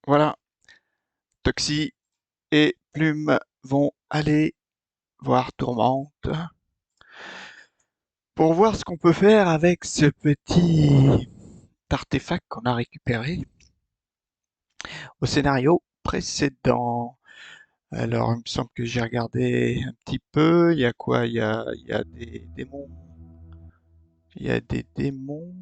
Voilà, Toxie et Plume vont aller voir Tourmente pour voir ce qu'on peut faire avec ce petit artefact qu'on a récupéré au scénario précédent. Alors, il me semble que j'ai regardé un petit peu. Il y a quoi? Il y a des démons. Il y a des démons.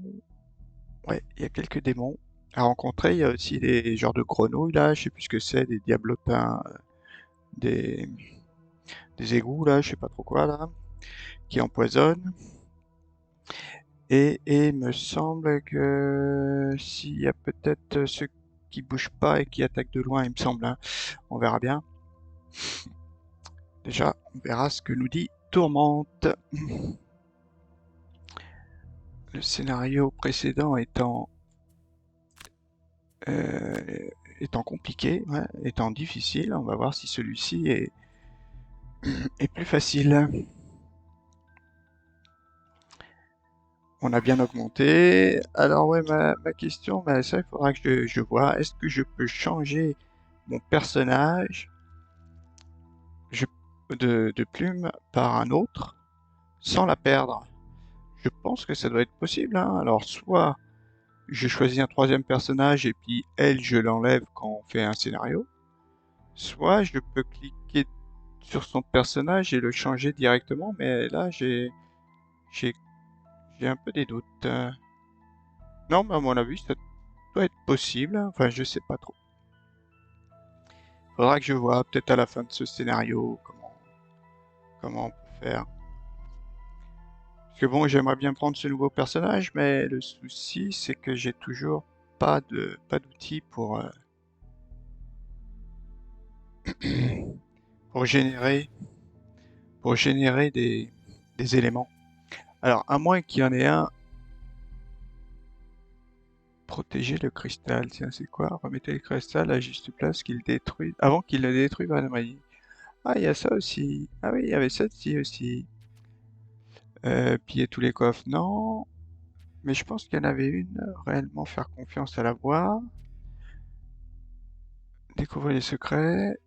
Ouais, il y a quelques démons à rencontrer. Il y a aussi des genres de grenouilles là. Je sais plus ce que c'est, des diablotins, des, des égouts là. Je sais pas trop quoi là, qui empoisonnent. Et il me semble que s'il y a peut-être ceux qui bougent pas et qui attaquent de loin, il me semble, hein. On verra bien. Déjà, on verra ce que nous dit Tourmente. Le scénario précédent euh, étant compliqué, ouais, étant difficile, on va voir si celui-ci est plus facile. On a bien augmenté. Alors ouais, ma question, bah, ça, il faudra que je vois. Est-ce que je peux changer mon personnage je- de plume par un autre sans la perdre? Je pense que ça doit être possible, hein. Alors soit je choisis un troisième personnage et puis elle, je l'enlève quand on fait un scénario. Soit je peux cliquer sur son personnage et le changer directement, mais là j'ai j'ai un peu des doutes. Non, mais à mon avis, ça doit être possible, hein. Enfin, je sais pas trop. Faudra que je vois peut-être à la fin de ce scénario comment on peut faire. Parce que bon, j'aimerais bien prendre ce nouveau personnage, mais le souci c'est que j'ai toujours pas d'outils pour générer des éléments. Alors, à moins qu'il y en ait un, protéger le cristal. Tiens, c'est quoi? Remettez le cristal à juste place qu'il détruise, avant qu'il le détruise par l'anomalie. Ah, il y a ça aussi. Ah oui, il y avait ça aussi. Piller tous les coffres, non. Mais je pense qu'il y en avait une, réellement faire confiance à la voix. Découvrir les secrets.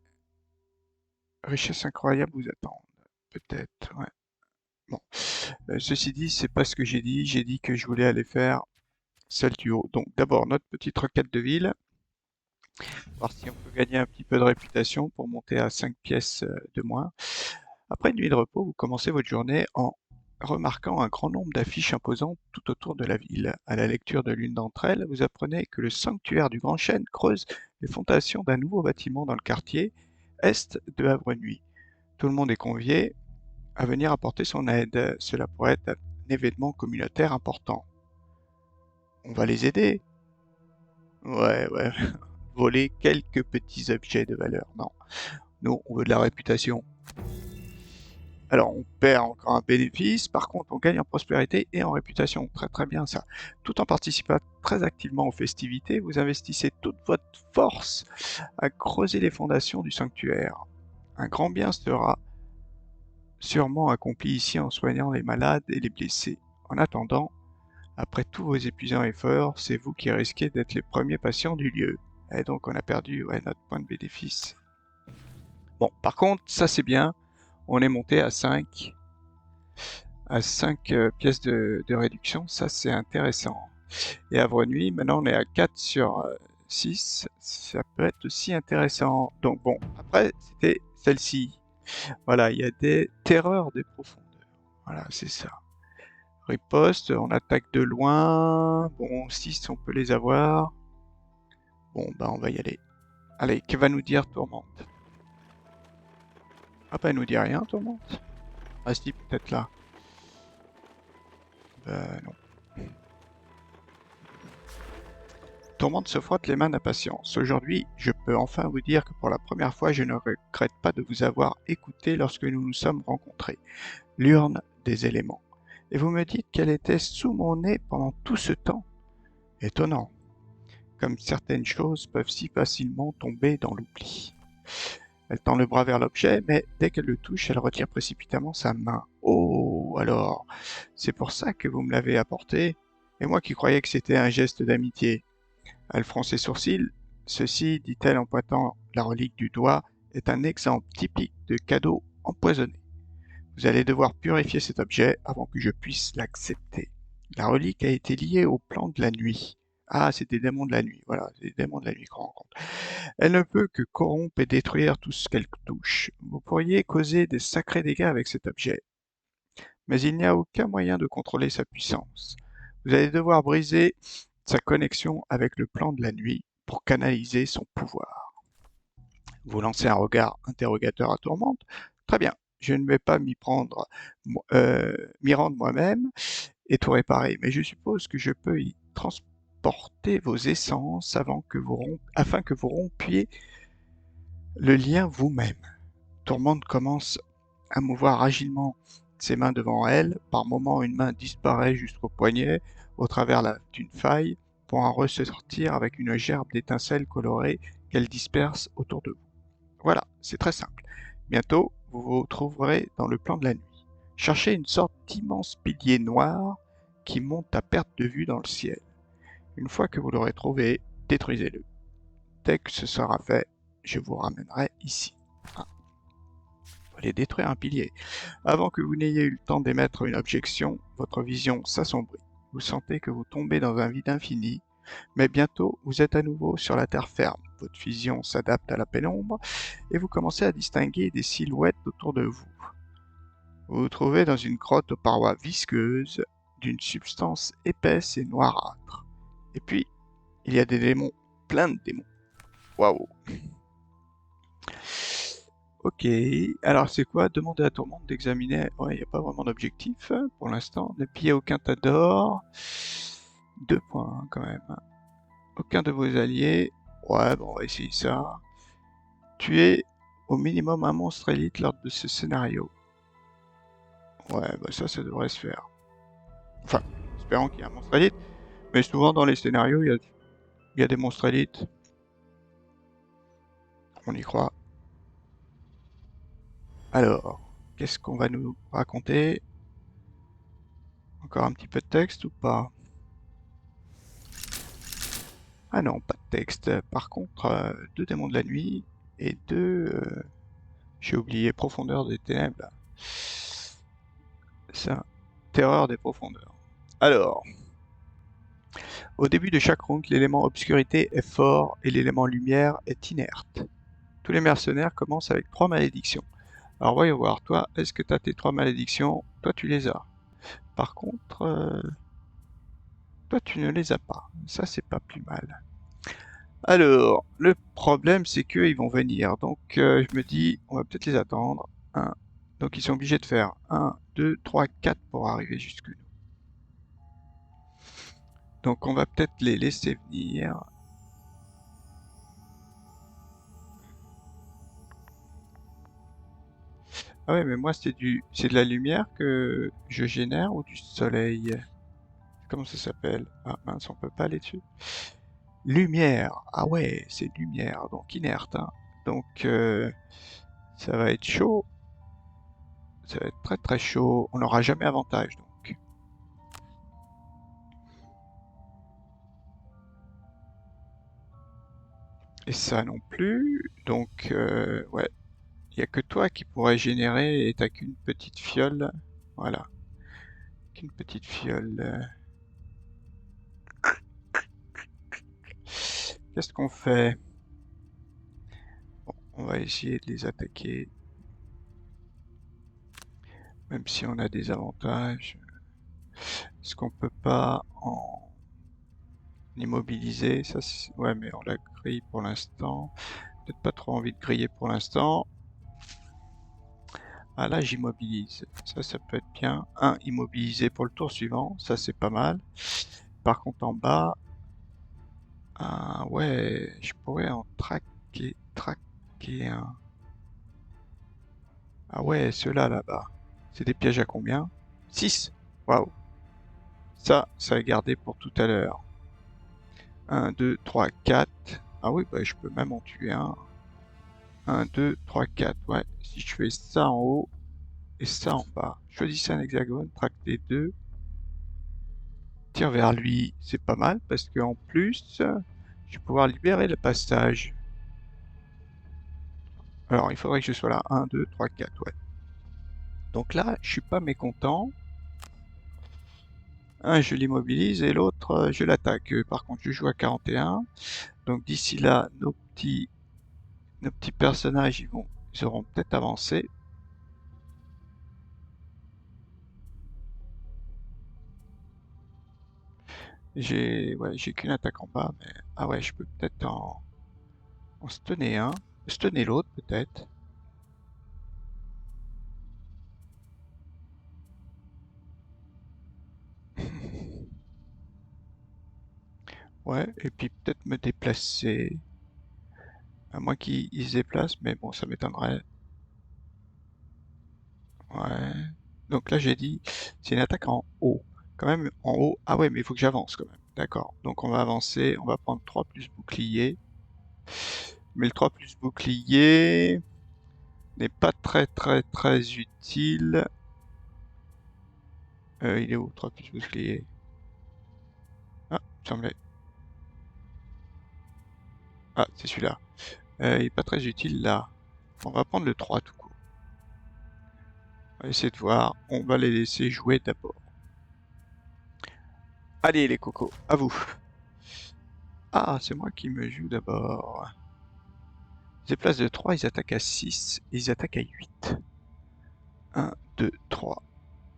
Richesse incroyable vous attend. Peut-être, ouais. Bon. Ceci dit, c'est pas ce que j'ai dit. J'ai dit que je voulais aller faire celle du haut. Donc d'abord, notre petite requête de ville. Voir si on peut gagner un petit peu de réputation pour monter à 5 pièces de moins. Après une nuit de repos, vous commencez votre journée en remarquant un grand nombre d'affiches imposantes tout autour de la ville. À la lecture de l'une d'entre elles, vous apprenez que le sanctuaire du Grand Chêne creuse les fondations d'un nouveau bâtiment dans le quartier est de Havre-Nuit. Tout le monde est convié à venir apporter son aide. Cela pourrait être un événement communautaire important. On va les aider. Ouais, ouais. Voler quelques petits objets de valeur. Non. Nous, on veut de la réputation. Alors, on perd encore un bénéfice, par contre, on gagne en prospérité et en réputation. Très très bien ça. Tout en participant très activement aux festivités, vous investissez toute votre force à creuser les fondations du sanctuaire. Un grand bien sera sûrement accompli ici en soignant les malades et les blessés. En attendant, après tous vos épuisants efforts, c'est vous qui risquez d'être les premiers patients du lieu. Et donc on a perdu, ouais, notre point de bénéfice. Bon, par contre, ça c'est bien, on est monté à cinq pièces de réduction, ça c'est intéressant. Et à Nuit, maintenant on est à 4 sur 6, ça peut être aussi intéressant. Donc bon, après c'était celle-ci. Voilà, il y a des terreurs des profondeurs. Voilà, c'est ça. Riposte, on attaque de loin. Bon, 6 on peut les avoir. Bon, bah on va y aller. Allez, que va nous dire Tourmente? Ah bah elle nous dit rien, Tourmente. Ah si, peut-être là. Non. Tourmente se frotte les mains d'impatience. Aujourd'hui, je peux enfin vous dire que pour la première fois, je ne regrette pas de vous avoir écouté lorsque nous nous sommes rencontrés. L'urne des éléments. Et vous me dites qu'elle était sous mon nez pendant tout ce temps. Étonnant. Comme certaines choses peuvent si facilement tomber dans l'oubli. Elle tend le bras vers l'objet, mais dès qu'elle le touche, elle retire précipitamment sa main. Oh, alors, c'est pour ça que vous me l'avez apporté, et moi qui croyais que c'était un geste d'amitié. Elle fronce ses sourcils. Ceci, dit-elle en pointant la relique du doigt, est un exemple typique de cadeau empoisonné. Vous allez devoir purifier cet objet avant que je puisse l'accepter. La relique a été liée au plan de la nuit. Ah, c'est des démons de la nuit. Voilà, c'est des démons de la nuit qu'on rencontre. Elle ne peut que corrompre et détruire tout ce qu'elle touche. Vous pourriez causer des sacrés dégâts avec cet objet, mais il n'y a aucun moyen de contrôler sa puissance. Vous allez devoir briser sa connexion avec le plan de la nuit pour canaliser son pouvoir. Vous lancez un regard interrogateur à Tourmente. Très bien, je ne vais pas m'y rendre moi-même et tout réparer, mais je suppose que je peux y transporter vos essences afin que vous rompiez le lien vous-même. Tourmente commence à mouvoir agilement ses mains devant elle. Par moments, une main disparaît jusqu'au poignet, au travers d'une faille, pour en ressortir avec une gerbe d'étincelles colorées qu'elle disperse autour de vous. Voilà, c'est très simple. Bientôt, vous vous trouverez dans le plan de la nuit. Cherchez une sorte d'immense pilier noir qui monte à perte de vue dans le ciel. Une fois que vous l'aurez trouvé, détruisez-le. Dès que ce sera fait, je vous ramènerai ici. Ah, fallait détruire un pilier. Avant que vous n'ayez eu le temps d'émettre une objection, votre vision s'assombrit. Vous sentez que vous tombez dans un vide infini, mais bientôt vous êtes à nouveau sur la terre ferme. Votre vision s'adapte à la pénombre et vous commencez à distinguer des silhouettes autour de vous. Vous vous trouvez dans une grotte aux parois visqueuses d'une substance épaisse et noirâtre. Et puis, il y a des démons, plein de démons. Waouh! Ok, alors c'est quoi? Demander à tout le monde d'examiner. Ouais, il n'y a pas vraiment d'objectif pour l'instant. Ne pillez aucun tas d'or. 2 points hein, quand même. Aucun de vos alliés. Ouais, bon, on va essayer ça. Tuer au minimum un monstre élite lors de ce scénario. Ouais, bah ça devrait se faire. Enfin, espérons qu'il y ait un monstre élite. Mais souvent dans les scénarios, il y a des monstres élites. On y croit. Alors, qu'est-ce qu'on va nous raconter? Encore un petit peu de texte ou pas? Ah non, pas de texte. Par contre, 2 démons de la nuit et 2... j'ai oublié, profondeur des ténèbres. Ça, terreur des profondeurs. Alors, au début de chaque round, l'élément obscurité est fort et l'élément lumière est inerte. Tous les mercenaires commencent avec 3 malédictions. Alors voyons voir, toi, est-ce que tu as tes 3 malédictions? Toi, tu les as. Par contre, toi, tu ne les as pas. Ça, c'est pas plus mal. Alors, le problème, c'est qu'ils vont venir. Donc, je me dis, on va peut-être les attendre. Donc, ils sont obligés de faire 1, 2, 3, 4 pour arriver jusque nous. Donc, on va peut-être les laisser venir. Ah ouais, mais moi, c'est de la lumière que je génère ou du soleil? Comment ça s'appelle? Ah mince, on peut pas aller dessus. Lumière. Ah ouais, c'est lumière, donc inerte. Hein. Donc, ça va être chaud. Ça va être très très chaud. On n'aura jamais avantage, donc. Et ça non plus. Donc, ouais. Il n'y a que toi qui pourrais générer et t'as qu'une petite fiole. Voilà. Qu'une petite fiole. Qu'est-ce qu'on fait? Bon, on va essayer de les attaquer. Même si on a des avantages. Est-ce qu'on peut pas en immobiliser? Ça, ouais, mais on la grille pour l'instant. Peut-être pas trop envie de griller pour l'instant. Ah là, j'immobilise. Ça peut être bien. Un immobilisé pour le tour suivant. Ça, c'est pas mal. Par contre, en bas... Ah ouais, je pourrais en traquer un. Ah ouais, ceux-là, là-bas. C'est des pièges à combien? 6. Waouh. Ça est gardé pour tout à l'heure. 1, 2, 3, 4. Ah oui, bah je peux même en tuer un. 1, 2, 3, 4. Ouais, si je fais ça en haut et ça en bas. Choisissez un hexagone, traque les deux. Tire vers lui, c'est pas mal parce qu'en plus, Je vais pouvoir libérer le passage. Alors, il faudrait que je sois là. 1, 2, 3, 4, ouais. Donc là, je suis pas mécontent. Un, je l'immobilise et l'autre, je l'attaque. Par contre, je joue à 41. Donc d'ici là, nos petits personnages, ils auront peut-être avancé. J'ai qu'une attaque en bas, mais ah ouais, je peux peut-être en stunner un, stunner l'autre peut-être. Ouais, et puis peut-être me déplacer, à moins qu'ils se déplacent, mais bon, ça m'étonnerait. Ouais. Donc là, j'ai dit, c'est une attaque en haut. Quand même, en haut. Ah ouais, mais il faut que j'avance quand même. D'accord. Donc on va avancer, on va prendre 3 plus bouclier. Mais le 3 plus bouclier n'est pas très utile. Il est où, 3 plus bouclier? Ah, il me semblait. Ah, c'est celui-là. Il est pas très utile là. On va prendre le 3 tout court. On va essayer de voir. On va les laisser jouer d'abord. Allez les cocos, à vous. Ah, c'est moi qui me joue d'abord. Ils déplacent de 3, ils attaquent à 6, ils attaquent à 8. 1, 2, 3.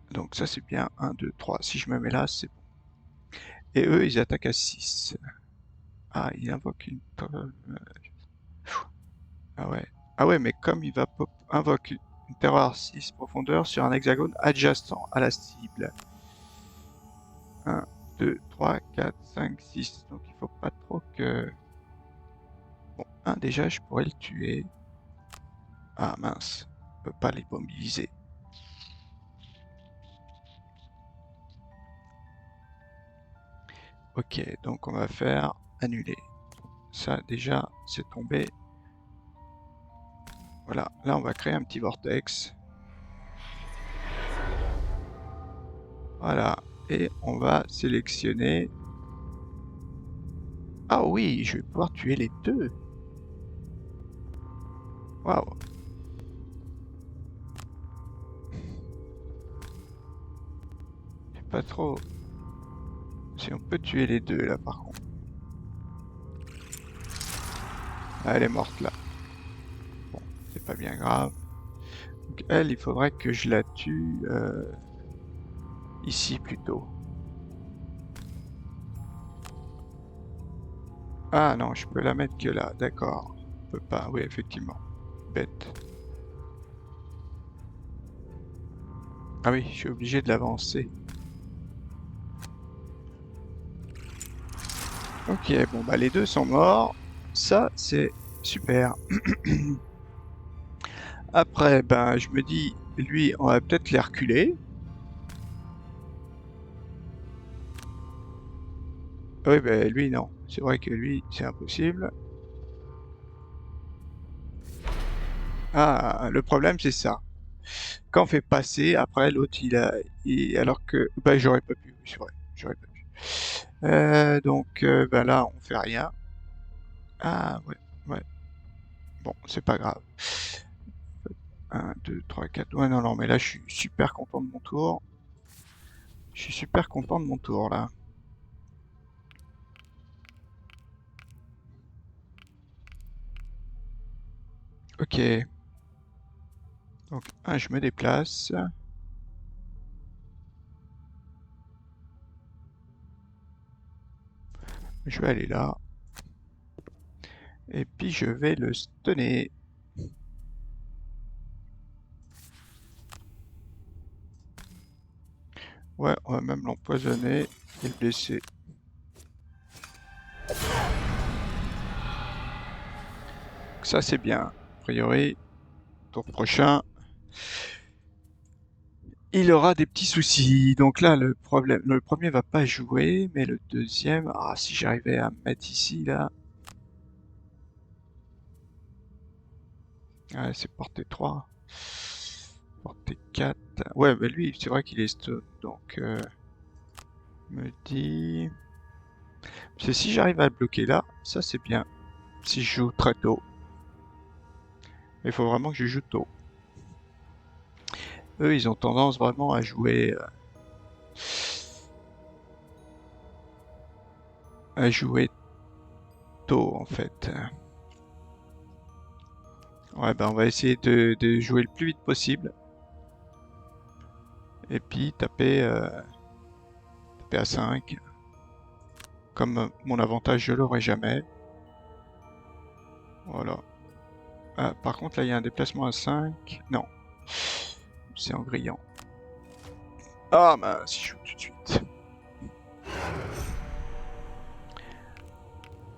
Donc ça c'est bien, 1, 2, 3. Si je me mets là, c'est bon. Et eux, ils attaquent à 6. Ah, il invoque une... Ah ouais. Ah ouais, mais comme il va invoque une terreur 6 profondeur sur un hexagone adjacent à la cible. 1, 2, 3, 4, 5, 6. Donc il faut pas trop que... Bon, un déjà, je pourrais le tuer. Ah mince, on peut pas les mobiliser. Ok, donc on va faire annuler. Ça déjà, c'est tombé. Voilà, là on va créer un petit vortex. Voilà, et on va sélectionner... Ah oui, je vais pouvoir tuer les deux. Waouh. Je sais pas trop si on peut tuer les deux là par contre. Ah, elle est morte là. Bon, c'est pas bien grave. Donc elle, il faudrait que je la tue ici plutôt. Ah non, je peux la mettre que là, d'accord. On peut pas, oui effectivement. Bête. Ah oui, je suis obligé de l'avancer. Ok, bon bah les deux sont morts. Ça, c'est super. Après, ben je me dis, lui, on va peut-être les reculer. Oui, ben lui, non. C'est vrai que lui, c'est impossible. Ah, le problème, c'est ça. Quand on fait passer, après, l'autre, alors que... Ben, j'aurais pas pu, oui, c'est vrai. J'aurais pas pu. Donc, ben là, on fait rien. Ah, ouais, ouais. Bon, c'est pas grave. 1, 2, 3, 4. Ouais, non, non, mais là, je suis super content de mon tour. Je suis super content de mon tour, là. Ok. Donc, je me déplace. Je vais aller là. Et puis, je vais le stunner. Ouais, on va même l'empoisonner et le blesser. Donc ça, c'est bien. A priori, tour prochain, il aura des petits soucis. Donc là, le premier va pas jouer, mais le deuxième, ah, si j'arrivais à me mettre ici, là. Ouais, c'est portée 3. Portée 4. Ouais, mais lui, c'est vrai qu'il est stun. Donc, me dit... Parce que si j'arrive à le bloquer là, ça c'est bien. Si je joue très tôt. Mais il faut vraiment que je joue tôt. Eux, ils ont tendance vraiment à jouer tôt en fait. Ouais, ben on va essayer de jouer le plus vite possible. Et puis taper à 5. Comme mon avantage, je l'aurai jamais. Voilà. Ah, par contre, là, il y a un déplacement à 5. Non. C'est en grillant. Ah, mince, je joue tout de suite.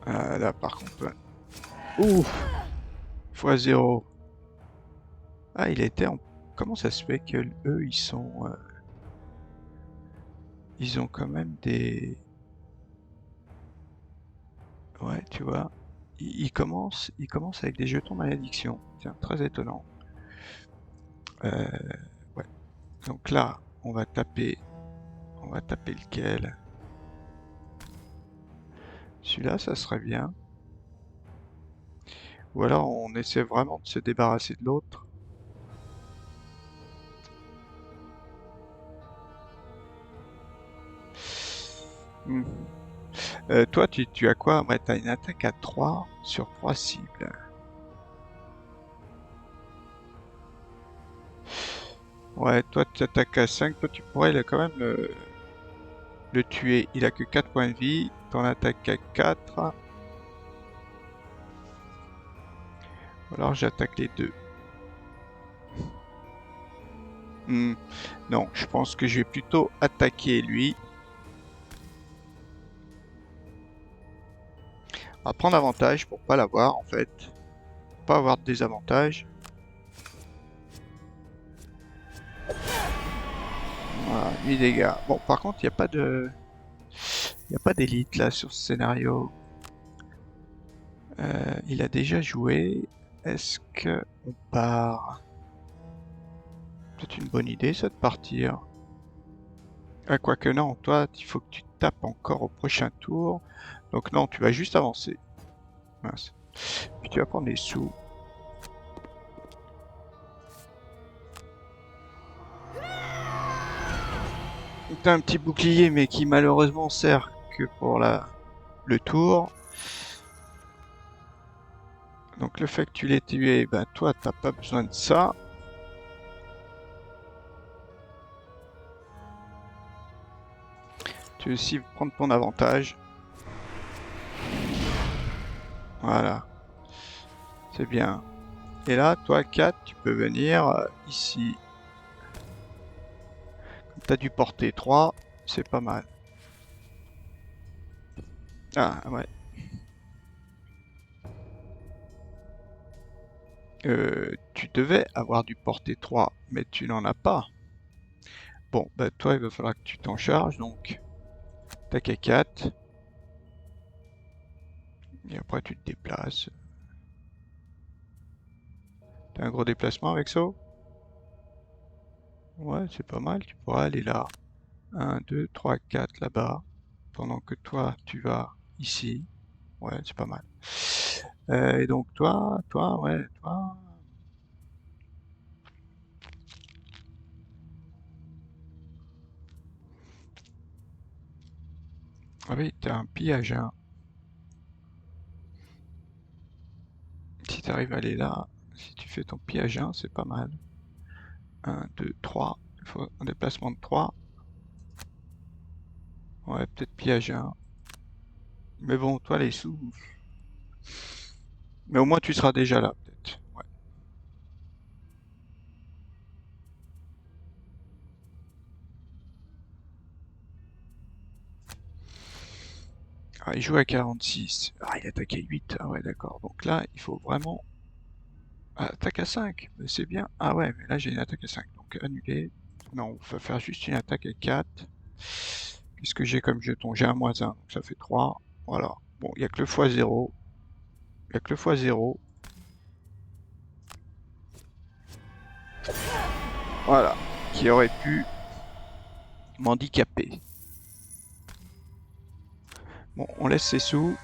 Là, par contre, ouais. Ouh, x0. Ah, il était en... Comment ça se fait que eux, ils sont... Ils ont quand même des... Ouais, tu vois. Ils commencent avec des jetons malédiction. Tiens, très étonnant. Euh, ouais. Donc là, on va taper... On va taper lequel? Celui-là, ça serait bien. Ou alors, on essaie vraiment de se débarrasser de l'autre. Hmm. Toi, tu as quoi? Ouais, t'as une attaque à 3 sur 3 cibles. Ouais, toi, tu attaques à 5. Toi, tu pourrais quand même le tuer. Il a que 4 points de vie. Ton attaque à 4. Alors, j'attaque les deux. Hmm. Non, je pense que je vais plutôt attaquer lui. On va prendre avantage pour pas l'avoir, en fait. Pour pas avoir de désavantage. Voilà, 8 dégâts. Bon, par contre, il n'y a pas de... Il n'y a pas d'élite là sur ce scénario. Il a déjà joué. Est-ce que on part? C'est une bonne idée ça de partir. Ah, quoique non, toi, il faut que tu tapes encore au prochain tour. Donc non, tu vas juste avancer. Mince. Puis tu vas prendre les sous. T'as un petit bouclier, mais qui malheureusement sert que pour le tour. Donc le fait que tu l'aies tué, ben toi, t'as pas besoin de ça. Tu veux aussi prendre ton avantage. Voilà, c'est bien. Et là, toi, 4, tu peux venir ici. Comme t'as dû porter 3, c'est pas mal. Ah, ouais. Tu devais avoir dû porter 3, mais tu n'en as pas. Bon, bah toi, il va falloir que tu t'en charges, donc t'as qu'à 4. Et après, tu te déplaces. T'as un gros déplacement avec ça? Ouais, c'est pas mal, tu pourras aller là. 1, 2, 3, 4 là-bas. Pendant que toi, tu vas ici. Ouais, c'est pas mal. Et donc toi, ouais, toi... Ah oui, t'as un pillage, hein. Si t'arrives à aller là, si tu fais ton pillage 1, c'est pas mal. 1, 2, 3. Il faut un déplacement de 3. Ouais, peut-être pillage 1. Mais bon, toi, les sous... Mais au moins, tu seras déjà là, peut-être. Ouais. Ah, il joue à 46. Ah, il attaque à 8. Ah ouais, d'accord. Donc là, il faut vraiment... Ah, attaque à 5. Mais c'est bien. Ah ouais, mais là, j'ai une attaque à 5. Donc, annuler. Non, on va faire juste une attaque à 4. Qu'est-ce que j'ai comme jeton? J'ai un moins 1, donc ça fait 3. Voilà. Bon, il n'y a que le x0. Il n'y a que le x0. Voilà. Qui aurait pu m'handicaper. Bon, on laisse ses sous.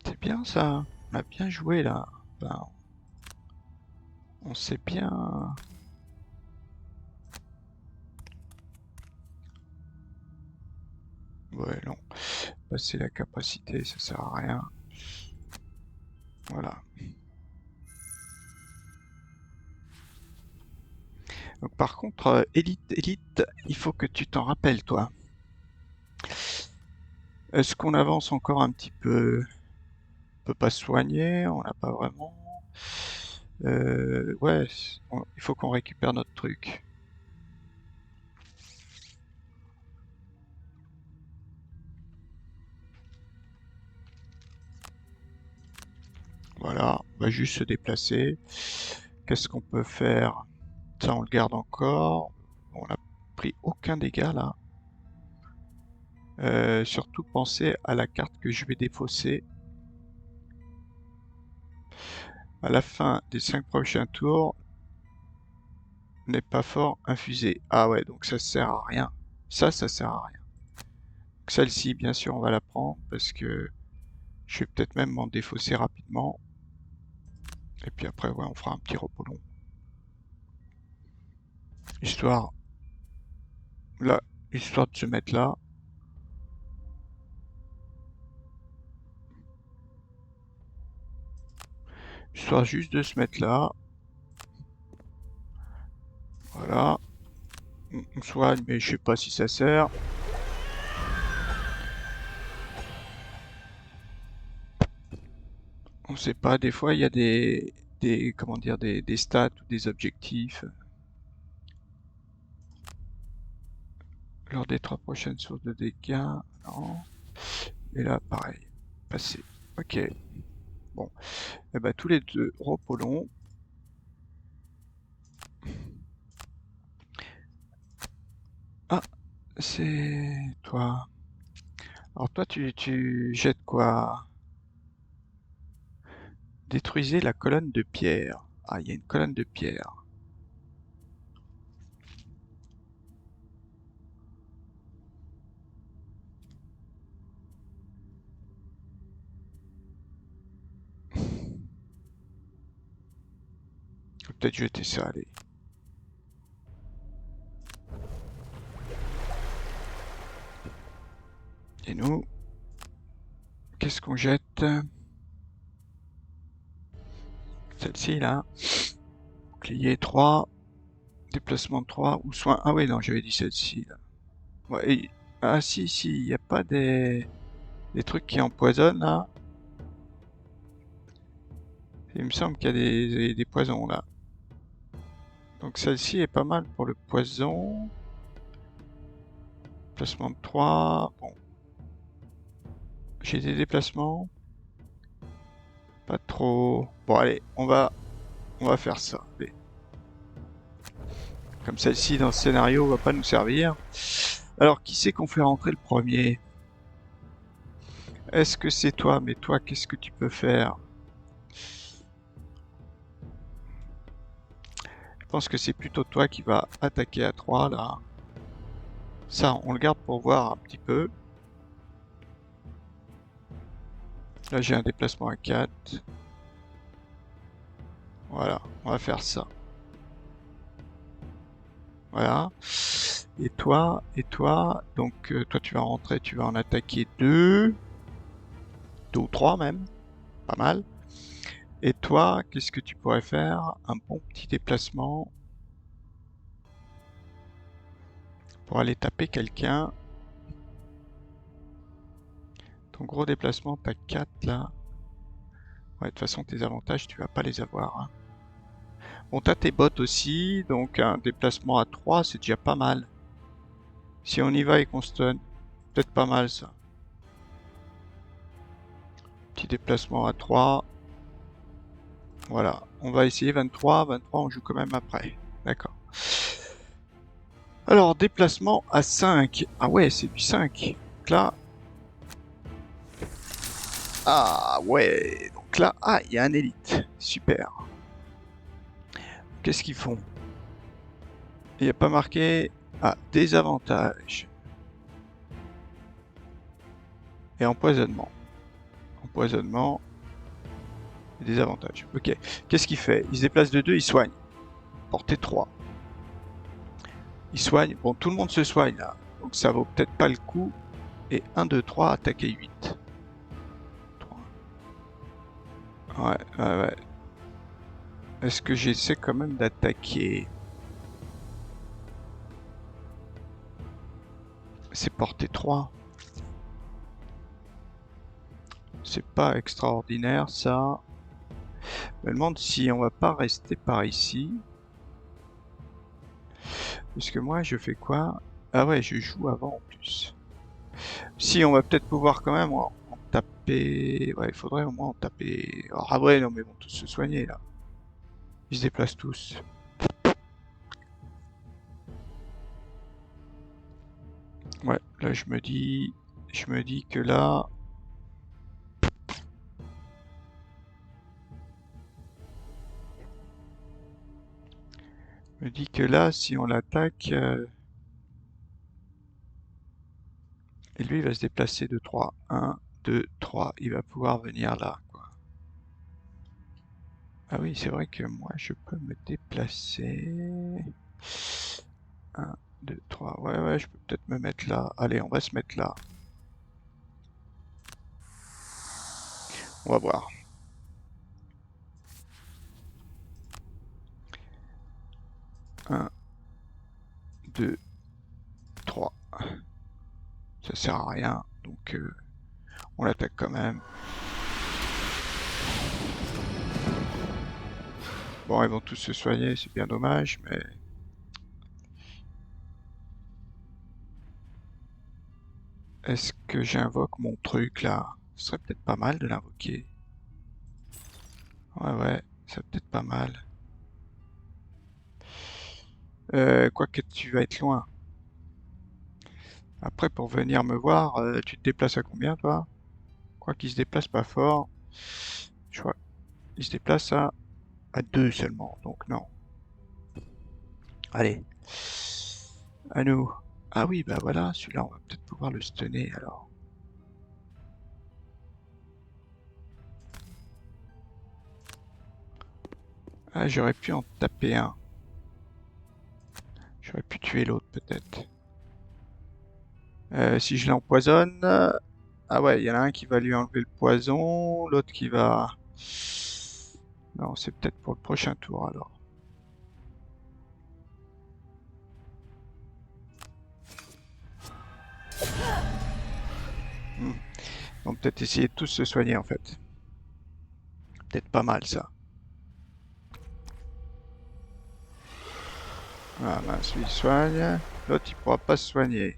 C'est bien ça. On a bien joué là. Enfin, on sait bien. Ouais, non. Passer la capacité, ça sert à rien. Voilà. Donc, par contre, Élite, il faut que tu t'en rappelles, toi. Est-ce qu'on avance encore un petit peu? On peut pas se soigner, on n'a pas vraiment. Ouais, il faut qu'on récupère notre truc. Voilà, on va juste se déplacer. Qu'est-ce qu'on peut faire? Ça, on le garde encore. On n'a pris aucun dégât là. Surtout pensez à la carte que je vais défausser. À la fin des 5 prochains tours, n'est pas fort infusé. Ah ouais, donc ça sert à rien. Ça sert à rien. Celle-ci, bien sûr, on va la prendre parce que je vais peut-être même m'en défausser rapidement. Et puis après, ouais, on fera un petit repos long. Histoire, là, histoire de se mettre là. Histoire juste de se mettre là. Voilà. On soigne, mais je sais pas si ça sert. On sait pas, des fois il y a comment dire, des stats ou des objectifs. Lors des 3 prochaines sources de dégâts, non. Et là, pareil. Passé. Ok. Bon. Et bah tous les deux, repos long. Ah, c'est toi. Alors toi, tu jettes quoi? Détruisez la colonne de pierre. Ah, il y a une colonne de pierre. Faut peut-être jeter ça, allez. Et nous, qu'est-ce qu'on jette? Celle-ci, là. Bouclier 3. Déplacement 3. Ou soin. Ah oui, non, j'avais dit celle-ci, là. Ouais, ah si, il n'y a pas des trucs qui empoisonnent, là. Il me semble qu'il y a des poisons, là. Donc celle-ci est pas mal pour le poison. Déplacement de 3. Bon. J'ai des déplacements. Pas trop. Bon, allez, on va faire ça. Allez. Comme celle-ci dans ce scénario va pas nous servir. Alors, qui c'est qu'on fait rentrer le premier? Est-ce que c'est toi? Mais toi, qu'est-ce que tu peux faire? Je pense que c'est plutôt toi qui va attaquer à 3 là. Ça, on le garde pour voir un petit peu. Là, j'ai un déplacement à 4. Voilà, on va faire ça. Voilà. Et toi, donc toi tu vas rentrer, tu vas en attaquer 2. 2 ou 3 même. Pas mal. Et toi, qu'est-ce que tu pourrais faire? Un bon petit déplacement pour aller taper quelqu'un. Ton gros déplacement, t'as 4 là. Ouais, de toute façon, tes avantages, tu vas pas les avoir. Hein. Bon, t'as tes bottes aussi, donc un déplacement à 3, c'est déjà pas mal. Si on y va et qu'on stun, peut-être pas mal ça. Petit déplacement à 3. Voilà, on va essayer 23. 23, on joue quand même après. D'accord. Alors, déplacement à 5. Ah ouais, c'est du 5. Donc là... Ah ouais, donc là, ah, il y a un élite. Super. Qu'est-ce qu'ils font? Il n'y a pas marqué Ah, désavantage. Et empoisonnement. Empoisonnement et désavantage. Ok. Qu'est-ce qu'il fait? Il se déplace de 2, il soigne. Portée 3. Il soigne. Bon, tout le monde se soigne là. Donc ça vaut peut-être pas le coup. Et 1, 2, 3, attaquer 8. 3. Ouais, ouais, ouais. Est-ce que j'essaie quand même d'attaquer? C'est portée 3. C'est pas extraordinaire ça. Je me demande si on va pas rester par ici. Parce que moi je fais quoi? Ah ouais, je joue avant en plus. Si, on va peut-être pouvoir quand même en taper. Ouais, il faudrait au moins en taper. Ah ouais, non mais ils vont tous se soigner là. Ils se déplacent tous. Ouais, là je me dis que là, si on l'attaque, et lui il va se déplacer de 3. 1, 2, 3. Il va pouvoir venir là, quoi. Ah oui, c'est vrai que moi je peux me déplacer. 1, 2, 3. Ouais, ouais, je peux peut-être me mettre là. Allez, on va se mettre là. On va voir. 1, 2, 3. Ça sert à rien, donc on l'attaque quand même. Bon, ils vont tous se soigner, c'est bien dommage, mais... Est-ce que j'invoque mon truc, là? Ce serait peut-être pas mal de l'invoquer. Ouais, ouais, c'est peut-être pas mal. Quoique tu vas être loin. Après, pour venir me voir, tu te déplaces à combien, toi? Quoi qu'il se déplace pas fort. Je crois qu'il se déplace à 2 seulement, donc non. Allez. À nous. Ah oui, bah voilà, celui-là, on va peut-être pouvoir le stunner, alors. Ah, j'aurais pu en taper un. J'aurais pu tuer l'autre, peut-être. Si je l'empoisonne... Ah ouais, il y en a un qui va lui enlever le poison, l'autre qui va... Non, c'est peut-être pour le prochain tour, alors. Hmm. On va peut-être essayer de tous se soigner, en fait. Peut-être pas mal, ça. Ah mince, lui, il soigne. L'autre, il pourra pas se soigner.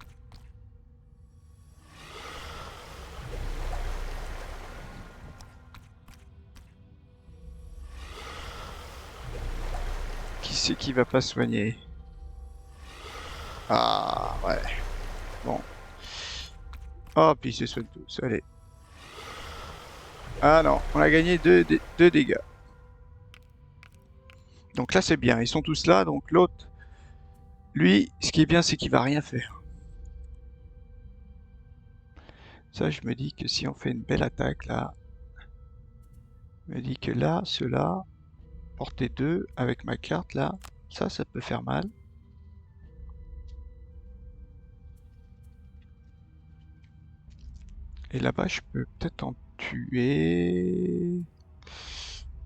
Qui c'est qui va pas se soigner? Ah, ouais. Bon. Oh, puis ils se soignent tous. Allez. Ah non, on a gagné deux dégâts. Donc là, c'est bien. Ils sont tous là, donc l'autre, lui, ce qui est bien, c'est qu'il va rien faire. Ça, je me dis que si on fait une belle attaque, là, je me dis que là, ceux-là, portée 2 avec ma carte, là, ça peut faire mal. Et là-bas, je peux peut-être en tuer.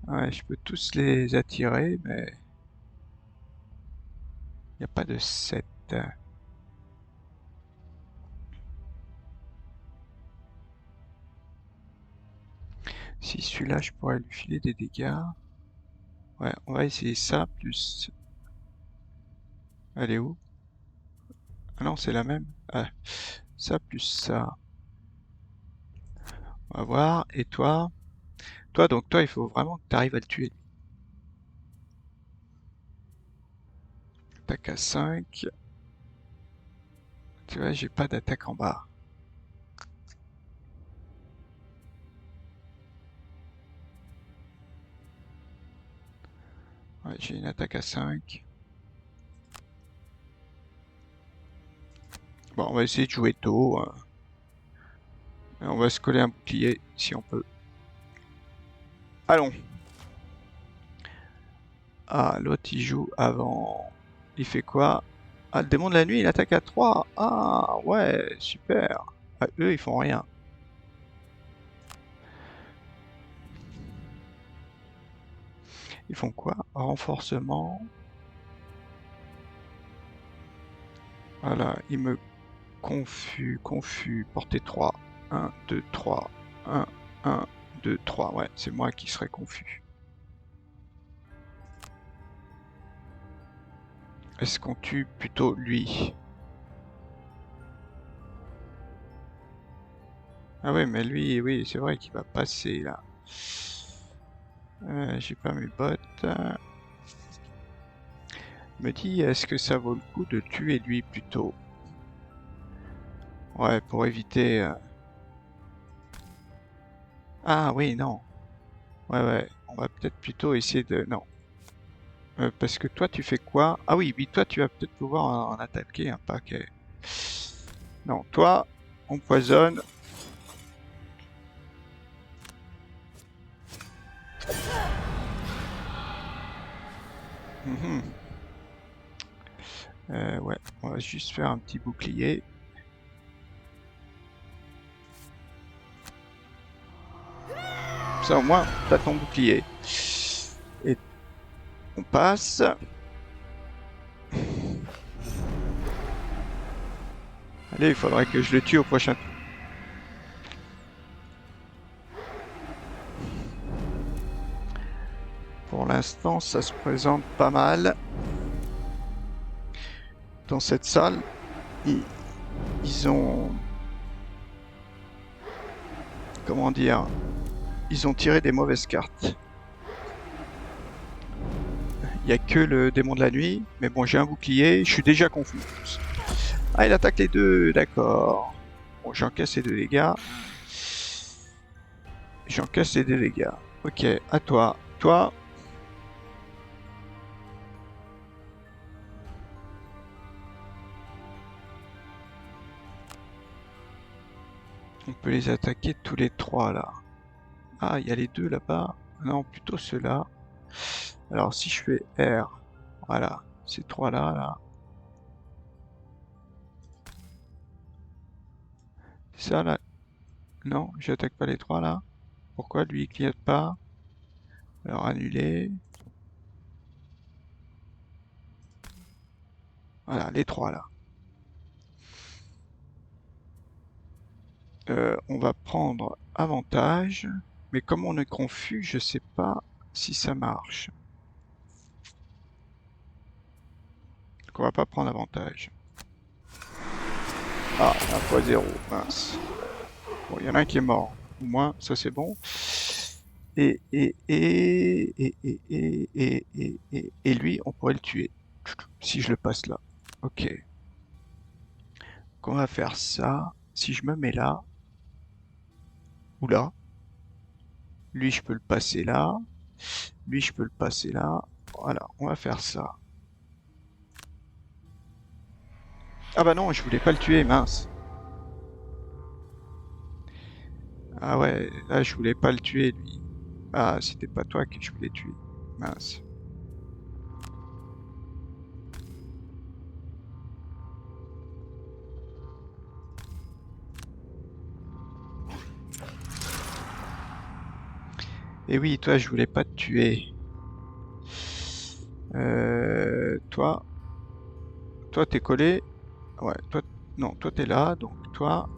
Ouais, je peux tous les attirer, mais il n'y a pas de 7. Si celui-là, je pourrais lui filer des dégâts. Ouais, on va essayer ça, plus... Elle est où? Ah non, c'est la même. Ah, ça plus ça. On va voir. Et toi? Toi, donc toi, il faut vraiment que tu arrives à le tuer. Attaque à 5. Tu vois, j'ai pas d'attaque en bas. Ouais, j'ai une attaque à 5. Bon, on va essayer de jouer tôt. Et on va se coller un bouclier si on peut. Allons. Ah, l'autre il joue avant. Il fait quoi? Ah, le démon de la nuit, il attaque à 3. Ah, ouais, super. Ah, eux, ils font rien. Ils font quoi? Renforcement. Voilà, il me confus. Portée 3. 1, 2, 3. 1, 1, 2, 3. Ouais, c'est moi qui serais confus. Est-ce qu'on tue plutôt lui? Ah ouais, mais lui, oui, c'est vrai qu'il va passer là. J'ai pas mes bottes. Me dit, est-ce que ça vaut le coup de tuer lui plutôt? Ouais, pour éviter. Ah oui, non. Ouais, on va peut-être plutôt essayer de. Non. Parce que toi, tu fais quoi? Ah oui, toi, tu vas peut-être pouvoir en attaquer un paquet. Non, toi, on poisonne. Mhm. Ouais, on va juste faire un petit bouclier. Ça, au moins, t'as ton bouclier. Et on passe. Allez, il faudrait que je le tue au prochain tour. Pour l'instant, ça se présente pas mal. Dans cette salle, ils ont... Comment dire? Ils ont tiré des mauvaises cartes. Il n'y a que le démon de la nuit. Mais bon, j'ai un bouclier. Je suis déjà confus. Ah, il attaque les deux. D'accord. Bon, j'encaisse les 2 dégâts. J'encaisse les 2 dégâts. Ok, à toi. Toi, on peut les attaquer tous les 3 là. Ah, il y a les 2 là-bas. Non, plutôt ceux-là. Alors, si je fais R, voilà, ces 3 là, là. Ça là, non, j'attaque pas les 3 là. Pourquoi lui il clignote pas? Alors, annuler. Voilà, les 3 là. On va prendre avantage. Mais comme on est confus, je sais pas si ça marche. Donc on va pas prendre avantage. Ah, 1 x 0, mince. Bon, il y en a un qui est mort. Au moins, ça c'est bon. Et lui, on pourrait le tuer. Si je le passe là. Ok. Donc on va faire ça. Si je me mets là, ou là, lui je peux le passer là. Lui je peux le passer là. Voilà, on va faire ça. Ah bah non, je voulais pas le tuer, mince. Ah ouais, là je voulais pas le tuer lui. Ah, c'était pas toi que je voulais tuer. Mince. Et oui, toi je voulais pas te tuer. Toi, t'es collé. Ouais, toi, non, toi t'es là, donc toi.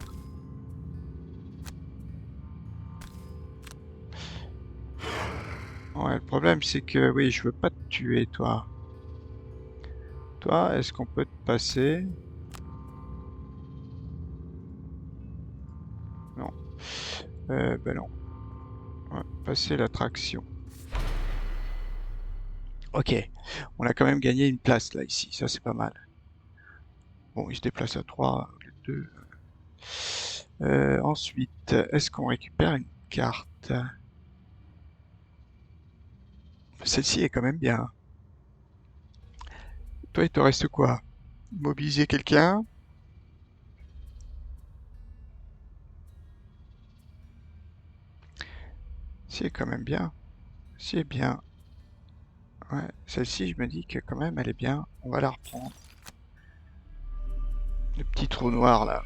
Ouais, le problème c'est que oui, je veux pas te tuer, toi. Toi, est-ce qu'on peut te passer? Non. Ben non. Ouais, passer l'attraction. Ok. On a quand même gagné une place là, ici. Ça, c'est pas mal. Bon, il se déplace à 3 au lieu de 2. Ensuite, est-ce qu'on récupère une carte? Celle-ci est quand même bien. Toi, il te reste quoi? Mobiliser quelqu'un? C'est quand même bien. C'est bien. Ouais, celle-ci, je me dis que quand même, elle est bien. On va la reprendre. Le petit trou noir, là.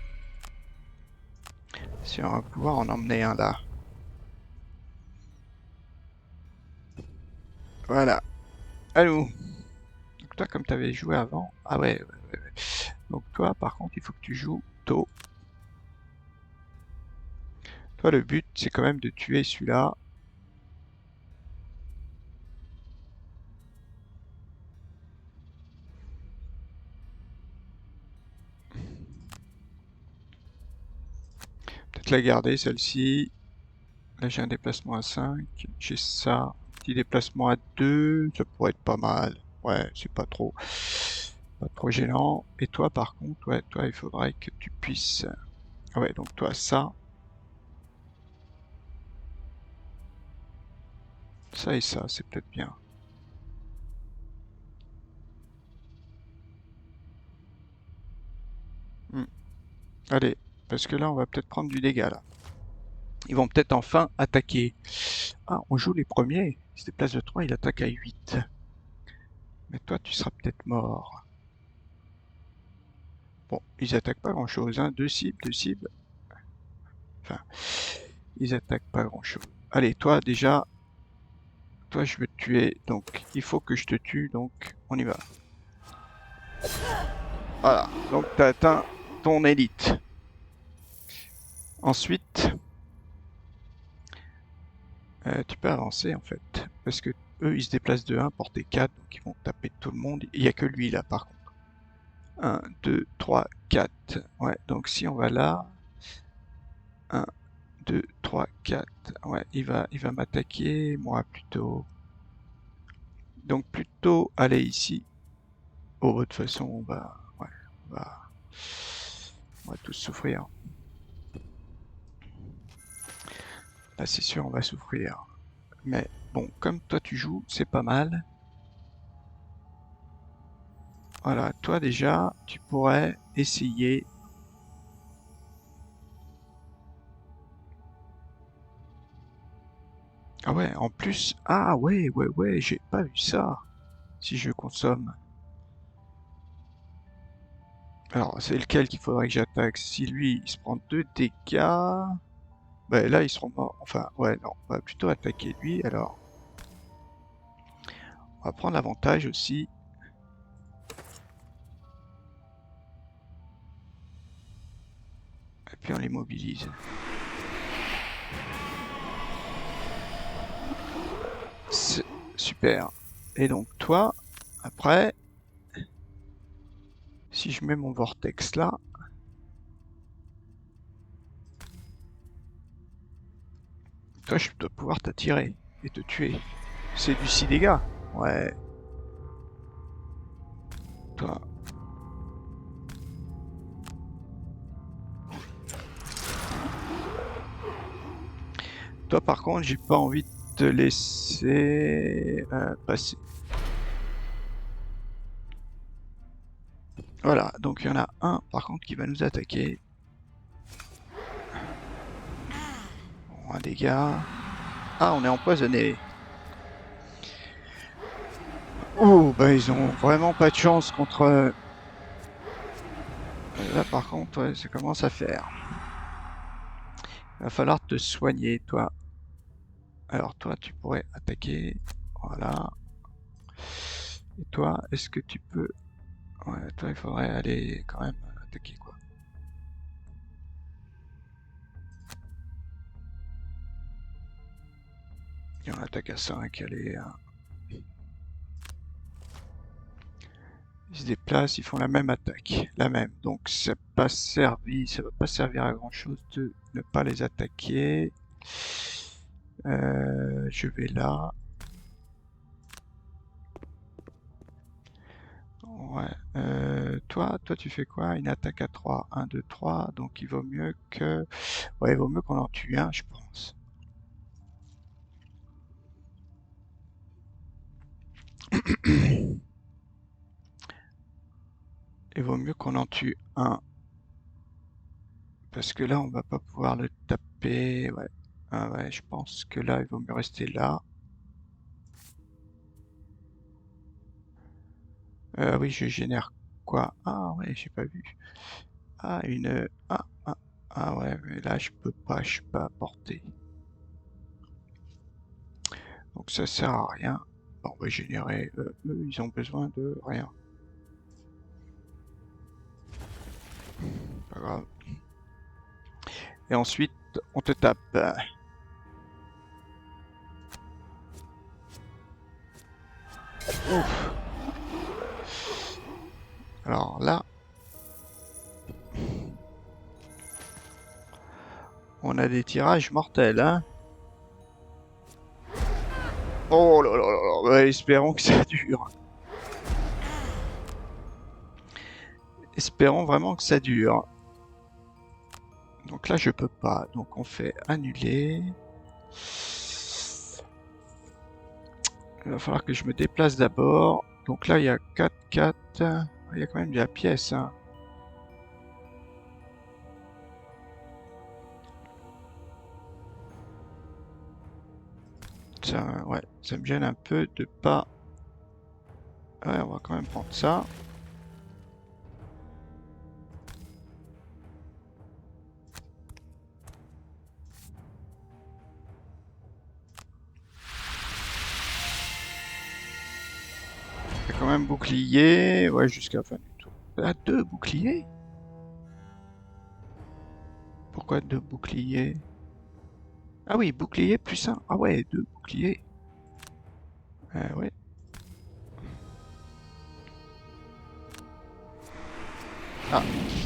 Si on va pouvoir en emmener un, là. Voilà. Allô. Donc toi, comme tu avais joué avant... Ah ouais, ouais, ouais, ouais. Donc toi, par contre, il faut que tu joues tôt. Toi, le but, c'est quand même de tuer celui-là. Peut-être la garder, celle-ci. Là, j'ai un déplacement à 5. J'ai ça. Petit déplacement à 2. Ça pourrait être pas mal. Ouais, c'est pas trop. Pas trop gênant. Et toi, par contre, ouais, toi, il faudrait que tu puisses... Ouais, donc toi, ça et ça, c'est peut-être bien. Hmm. Allez, parce que là, on va peut-être prendre du dégât, là. Ils vont peut-être enfin attaquer. Ah, on joue les premiers. Il se déplace de 3, il attaque à 8. Mais toi, tu seras peut-être mort. Bon, ils attaquent pas grand-chose, hein. Deux cibles, deux cibles. Enfin, ils attaquent pas grand-chose. Allez, toi, déjà, toi, je veux te tuer. Donc, il faut que je te tue. Donc, on y va. Voilà. Donc, tu as atteint ton élite. Ensuite, tu peux avancer, en fait. Parce que eux, ils se déplacent de 1, portée 4. Donc, ils vont taper tout le monde. Il n'y a que lui, là, par contre. 1, 2, 3, 4. Ouais, donc si on va là, 1, 2, 3, 4. Ouais, il va m'attaquer, moi plutôt. Donc plutôt aller ici. Oh, de toute façon, ouais, on va, on va tous souffrir. Là, c'est sûr, on va souffrir. Mais bon, comme toi tu joues, c'est pas mal. Voilà, toi déjà, tu pourrais essayer. Ah ouais, en plus, ah ouais, ouais, ouais, j'ai pas vu ça. Si je consomme. Alors, c'est lequel qu'il faudrait que j'attaque? Si lui, il se prend 2 dégâts... Ben là, ils seront morts. Enfin, ouais, non. On va plutôt attaquer lui, alors. On va prendre l'avantage aussi. Et puis on les mobilise. C'est super. Et donc, toi, après, si je mets mon vortex là, toi, je dois pouvoir t'attirer et te tuer. C'est du 6 dégâts. Ouais, toi. Toi, par contre, j'ai pas envie de te laisser passer. Voilà, donc il y en a un par contre qui va nous attaquer. Bon, un dégât. Ah, on est empoisonné. Oh, bah ils ont vraiment pas de chance contre... Là par contre, ouais, ça commence à faire. Va falloir te soigner, toi. Alors toi, tu pourrais attaquer. Voilà. Et toi, est-ce que tu peux... Ouais, toi, il faudrait aller quand même attaquer, quoi. Et on attaque à 5, allez. Ils se déplacent, ils font la même attaque. La même. Donc ça va pas servir à grand chose de ne pas les attaquer. Je vais là. Ouais. Toi, tu fais quoi? Une attaque à 3. 1, 2, 3. Donc il vaut mieux que... Ouais, il vaut mieux qu'on en tue un, je pense. Il vaut mieux qu'on en tue un. Parce que là, on va pas pouvoir le taper. Ouais. Ah ouais, je pense que là, il vaut mieux rester là. Oui, je génère quoi? Ah ouais, j'ai pas vu. Ah, une... Ah ouais, mais là, je peux pas apporter. Donc ça sert à rien. Bon, on va générer... eux, ils ont besoin de rien. Pas grave. Et ensuite, on te tape. Ouf. Alors là, on a des tirages mortels, hein. Oh là là là là, ouais, espérons que ça dure. Espérons vraiment que ça dure. Donc là, je peux pas. Donc on fait annuler. Il va falloir que je me déplace d'abord. Donc là, il y a 4, 4. Il y a quand même de la pièce, hein. Ça, ouais, ça me gêne un peu de pas... Ouais, on va quand même prendre ça. Il y a quand même bouclier. Ouais, jusqu'à la fin du tour. Ah, deux boucliers? Pourquoi deux boucliers? Ah oui, bouclier plus un. Ah ouais, deux boucliers. Ouais. Ah,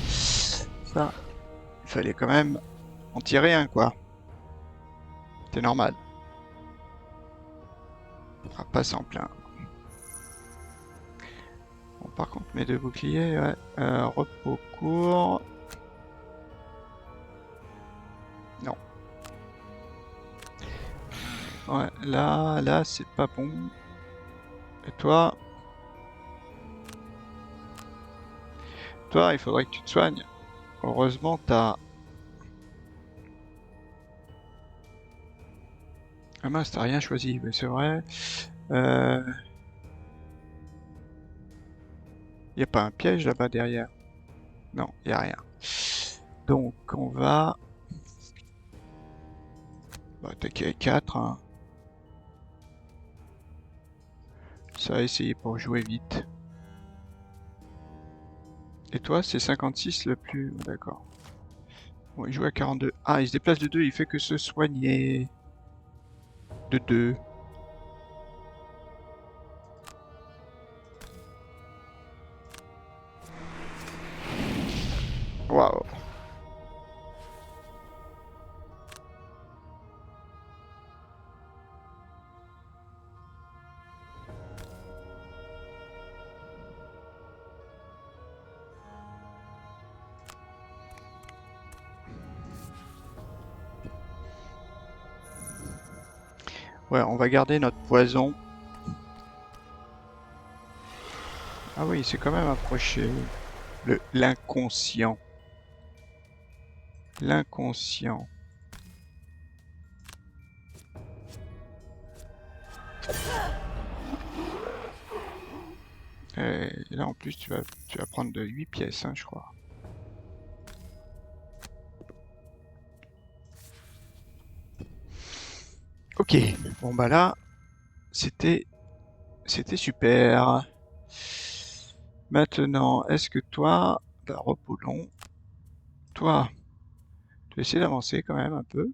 ça, il fallait quand même en tirer un, quoi. C'est normal. On va pas s'en plaindre. Bon, par contre, mes deux boucliers, ouais. Repos court. Non. Ouais, là, c'est pas bon. Et toi, il faudrait que tu te soignes. Heureusement, t'as... Ah mince, t'as rien choisi, mais c'est vrai. Euh... Y a pas un piège là-bas derrière? Non, y a rien. Donc, on va attaquer avec 4, hein. Ça va essayer pour jouer vite. Et toi, c'est 56 le plus... D'accord. Bon, il joue à 42. Ah, il se déplace de 2, il fait que se soigner. De 2. Waouh. Ouais, on va garder notre poison. Ah oui, il s'est quand même approché. L'inconscient. L'inconscient. Et là, en plus, tu vas prendre de 8 pièces, hein, je crois. Ok. Bon, bah là, c'était, c'était super. Maintenant, est-ce que toi, bah, repos long, toi, tu vas essayer d'avancer quand même un peu.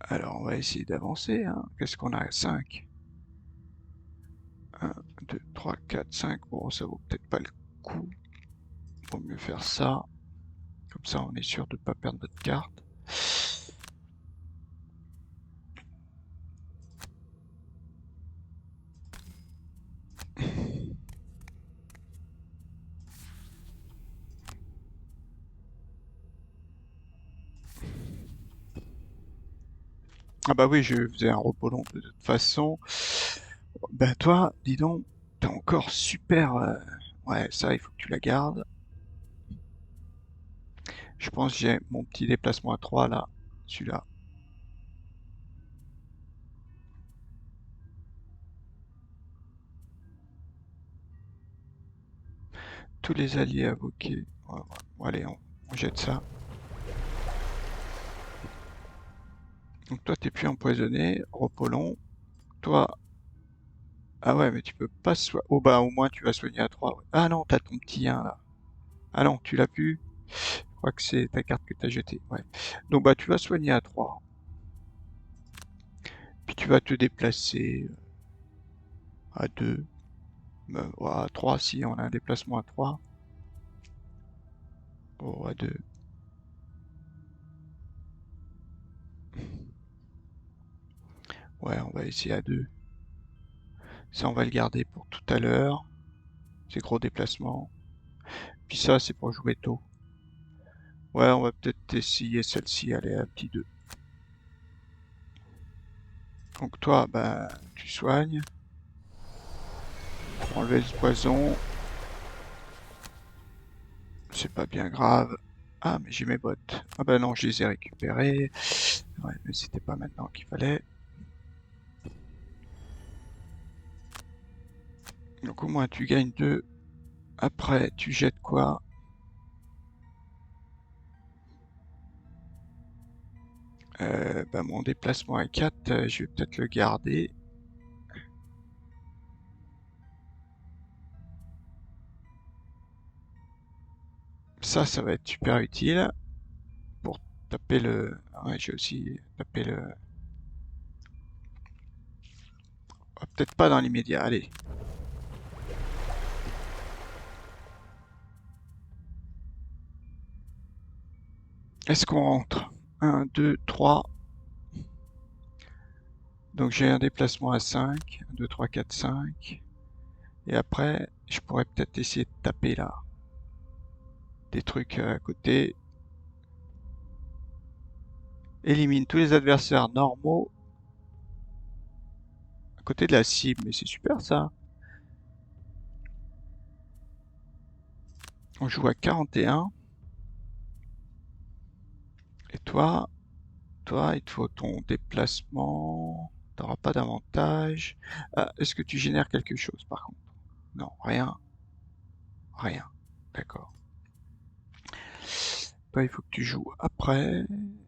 Alors, on va essayer d'avancer, hein. Qu'est-ce qu'on a? 5. 1, 2, 3, 4, 5. Bon, ça vaut peut-être pas le coup. Vaut mieux faire ça. Comme ça, on est sûr de ne pas perdre notre carte. Ah bah oui, je faisais un repos long de toute façon. Ben toi, dis donc, t'es encore super... Ouais, ça, il faut que tu la gardes. Je pense que j'ai mon petit déplacement à 3 là, celui-là. Tous les alliés invoqués. Ouais, ouais. Bon, allez, on jette ça. Donc toi, t'es plus empoisonné, repos long. Toi, ah ouais, mais tu peux pas soigner. Oh bah au moins tu vas soigner à 3. Ouais. Ah non, t'as ton petit 1 là. Ah non, tu l'as plus. Je crois que c'est ta carte que t'as jetée. Ouais. Donc bah tu vas soigner à 3. Puis tu vas te déplacer à 2. Ouais, à 3 si on a un déplacement à 3. Oh, à 2. Ouais, on va essayer à 2. Ça, on va le garder pour tout à l'heure. Ces gros déplacements. Puis ça, c'est pour jouer tôt. Ouais, on va peut-être essayer celle-ci. Allez, à petit 2. Donc toi, bah, tu soignes. Pour enlever le poison. C'est pas bien grave. Ah, mais j'ai mes bottes. Ah bah non, je les ai récupérées. Ouais, mais c'était pas maintenant qu'il fallait. Donc au moins, tu gagnes 2. Après, tu jettes quoi? Bah, mon déplacement à 4, je vais peut-être le garder. Ça va être super utile pour taper le... Ouais, j'ai aussi tapé le... Ah, peut-être pas dans l'immédiat, allez. Est-ce qu'on rentre? 1, 2, 3. Donc j'ai un déplacement à 5. 1, 2, 3, 4, 5. Et après, je pourrais peut-être essayer de taper là. Des trucs à côté. Élimine tous les adversaires normaux à côté de la cible. Mais c'est super ça. On joue à 41. Et toi, il te faut ton déplacement. T'auras pas d'avantage. Ah, est-ce que tu génères quelque chose par contre? Non, rien. Rien. D'accord. Toi, il faut que tu joues après.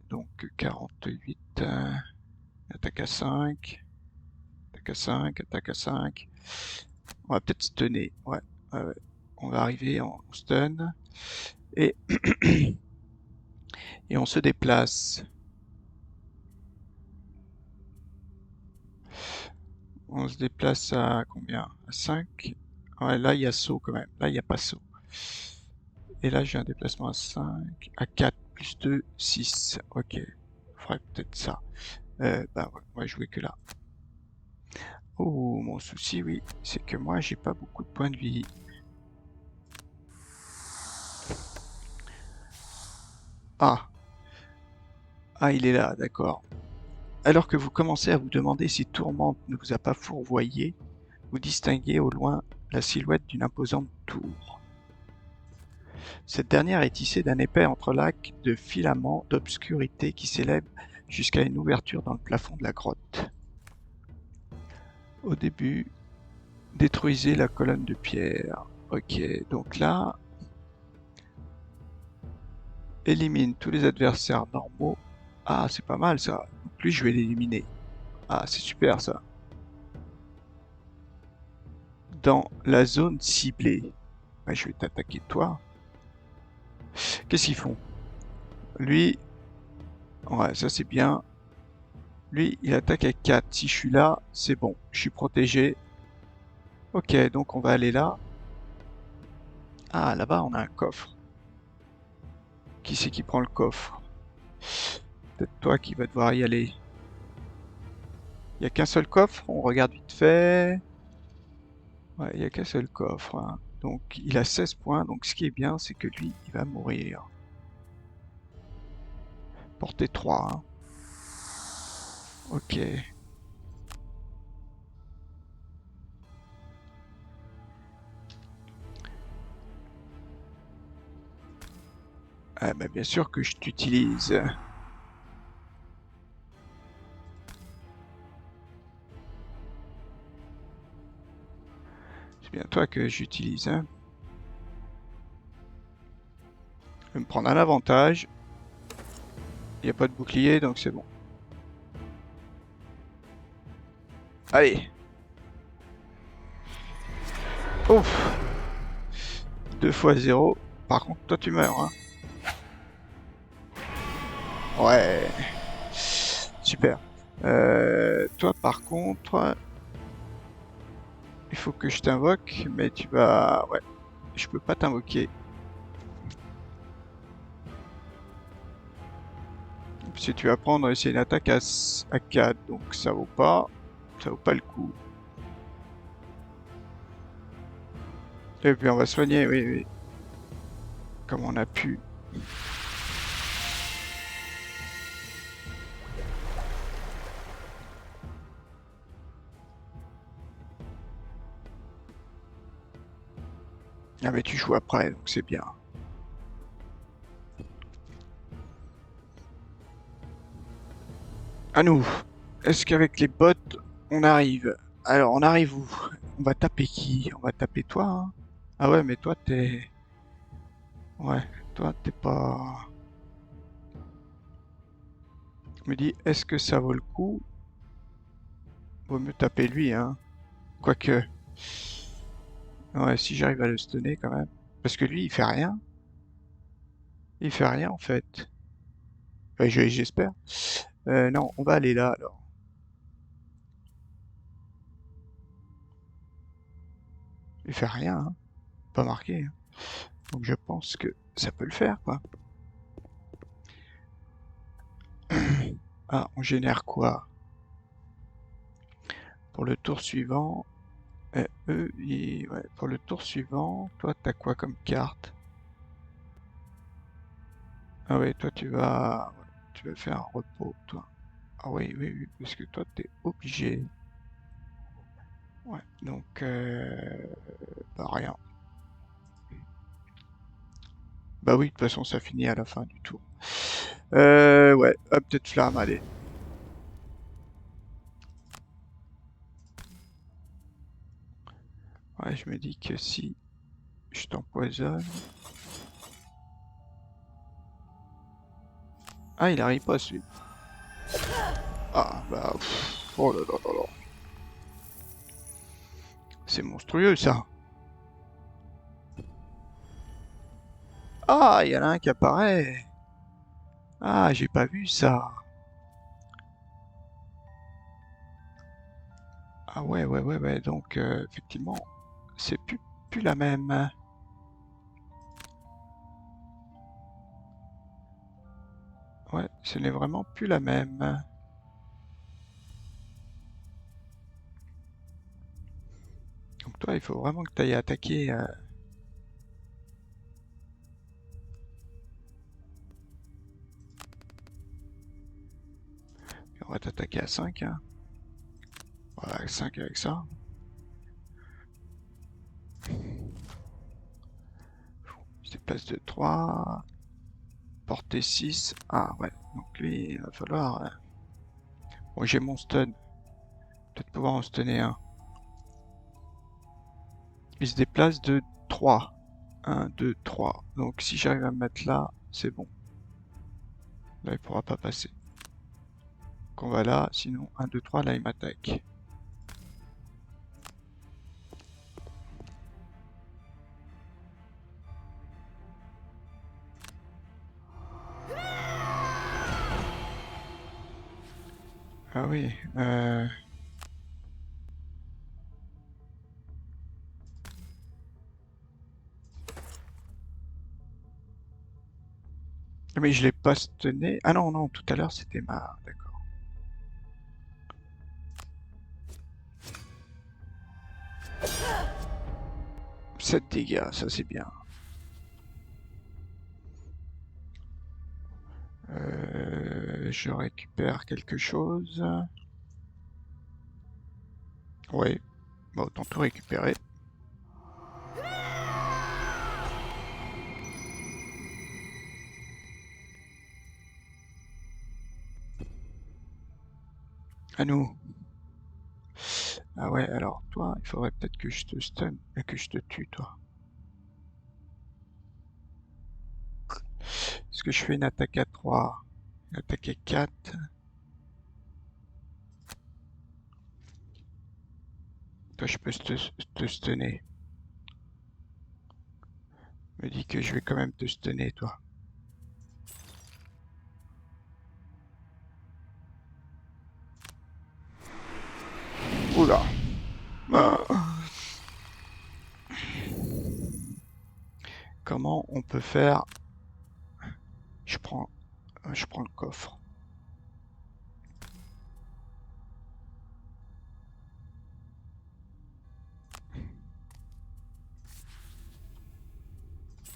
Donc 48. Attaque à 5. Attaque à 5. Attaque à 5. On va peut-être stunner. Ouais. Ouais, ouais. On va arriver en stun. Et, et on se déplace. On se déplace à combien? À 5. Ouais, là, il y a saut quand même. Là, il n'y a pas saut. Et là, j'ai un déplacement à 5. À 4 plus 2, 6. Ok. Faudrait peut-être ça. Bah ouais, on va jouer que là. Oh, mon souci, oui, c'est que moi, j'ai pas beaucoup de points de vie. Ah, ah, il est là, d'accord. Alors que vous commencez à vous demander si Tourmente ne vous a pas fourvoyé, vous distinguez au loin la silhouette d'une imposante tour. Cette dernière est tissée d'un épais entrelac de filaments d'obscurité qui s'élèvent jusqu'à une ouverture dans le plafond de la grotte. Au début, détruisez la colonne de pierre. Ok, donc là, élimine tous les adversaires normaux. Ah, c'est pas mal ça. Donc lui, je vais l'éliminer. Ah, c'est super ça. Dans la zone ciblée. Ouais, je vais t'attaquer toi. Qu'est-ce qu'ils font? Lui, ouais, ça c'est bien. Lui, il attaque à 4. Si je suis là, c'est bon. Je suis protégé. Ok, donc on va aller là. Ah, là-bas, on a un coffre. Qui c'est qui prend le coffre? Peut-être toi qui vas devoir y aller. Il n'y a qu'un seul coffre? On regarde vite fait. Ouais, il n'y a qu'un seul coffre, hein. Donc il a 16 points. Donc ce qui est bien, c'est que lui, il va mourir. Portée 3, hein. Ok. Ah bah bien sûr que je t'utilise. C'est bien toi que j'utilise, hein. Je vais me prendre un avantage. Il n'y a pas de bouclier, donc c'est bon. Allez. Ouf. 2 fois 0. Par contre, toi tu meurs, hein. Ouais. Super. Toi par contre, il faut que je t'invoque, mais tu vas... Ouais, je peux pas t'invoquer. Parce que tu vas prendre, c'est une attaque à 4, donc ça vaut pas le coup. Et puis on va soigner, oui, oui, comme on a pu. Ah mais tu joues après, donc c'est bien. À nous. Est-ce qu'avec les bots, on arrive? Alors, on arrive où? On va taper qui? On va taper toi, hein? Ah ouais, mais toi, t'es... Ouais, toi, t'es pas... Je me dis, est-ce que ça vaut le coup? Vaut mieux taper lui, hein. Quoique... Ouais, si j'arrive à le stunner, quand même. Parce que lui, il fait rien. Il fait rien, en fait. Enfin, j'espère. Non, on va aller là, alors. Il fait rien, hein. Pas marqué, hein. Donc je pense que ça peut le faire, quoi. Ah, on génère quoi? Pour le tour suivant... ouais, pour le tour suivant, toi, t'as quoi comme carte? Ah ouais, toi, ouais, tu vas faire un repos, toi. Ah oui, oui, oui, parce que toi, t'es obligé. Ouais, donc, bah rien. Bah oui, de toute façon, ça finit à la fin du tour. Ouais, hop, peut-être flamme, allez. Ouais, je me dis que si je t'empoisonne... Ah, il arrive pas, celui. Ah, bah, pff, oh là là là là. C'est monstrueux, ça. Ah, il y en a un qui apparaît. Ah, j'ai pas vu ça. Ah ouais, ouais, ouais, ouais, donc effectivement, c'est plus la même. Ouais, ce n'est vraiment plus la même. Donc toi, il faut vraiment que tu ailles attaquer. On va t'attaquer à 5, hein. Voilà, 5 avec ça. Il se déplace de 3. Portée 6. Ah ouais, donc lui, il va falloir... Bon, j'ai mon stun. Peut-être pouvoir en stunner un. Il se déplace de 3. 1, 2, 3. Donc si j'arrive à me mettre là, c'est bon. Là, il pourra pas passer. Donc on va là, sinon 1, 2, 3, là, il m'attaque. Ah oui, mais je l'ai pas stunné. Ah non, non, tout à l'heure c'était ma... D'accord. 7 dégâts, ça c'est bien. Je récupère quelque chose. Ouais, bah autant tout récupérer. À nous. Ah ouais, alors toi, il faudrait peut-être que je te stun, que je te tue, toi. Est-ce que je fais une attaque à 3, une attaque à 4? Toi, je peux te stunner. Me dis que je vais quand même te stunner, toi. Oula. Ah. Comment on peut faire? Je prends, je prends le coffre.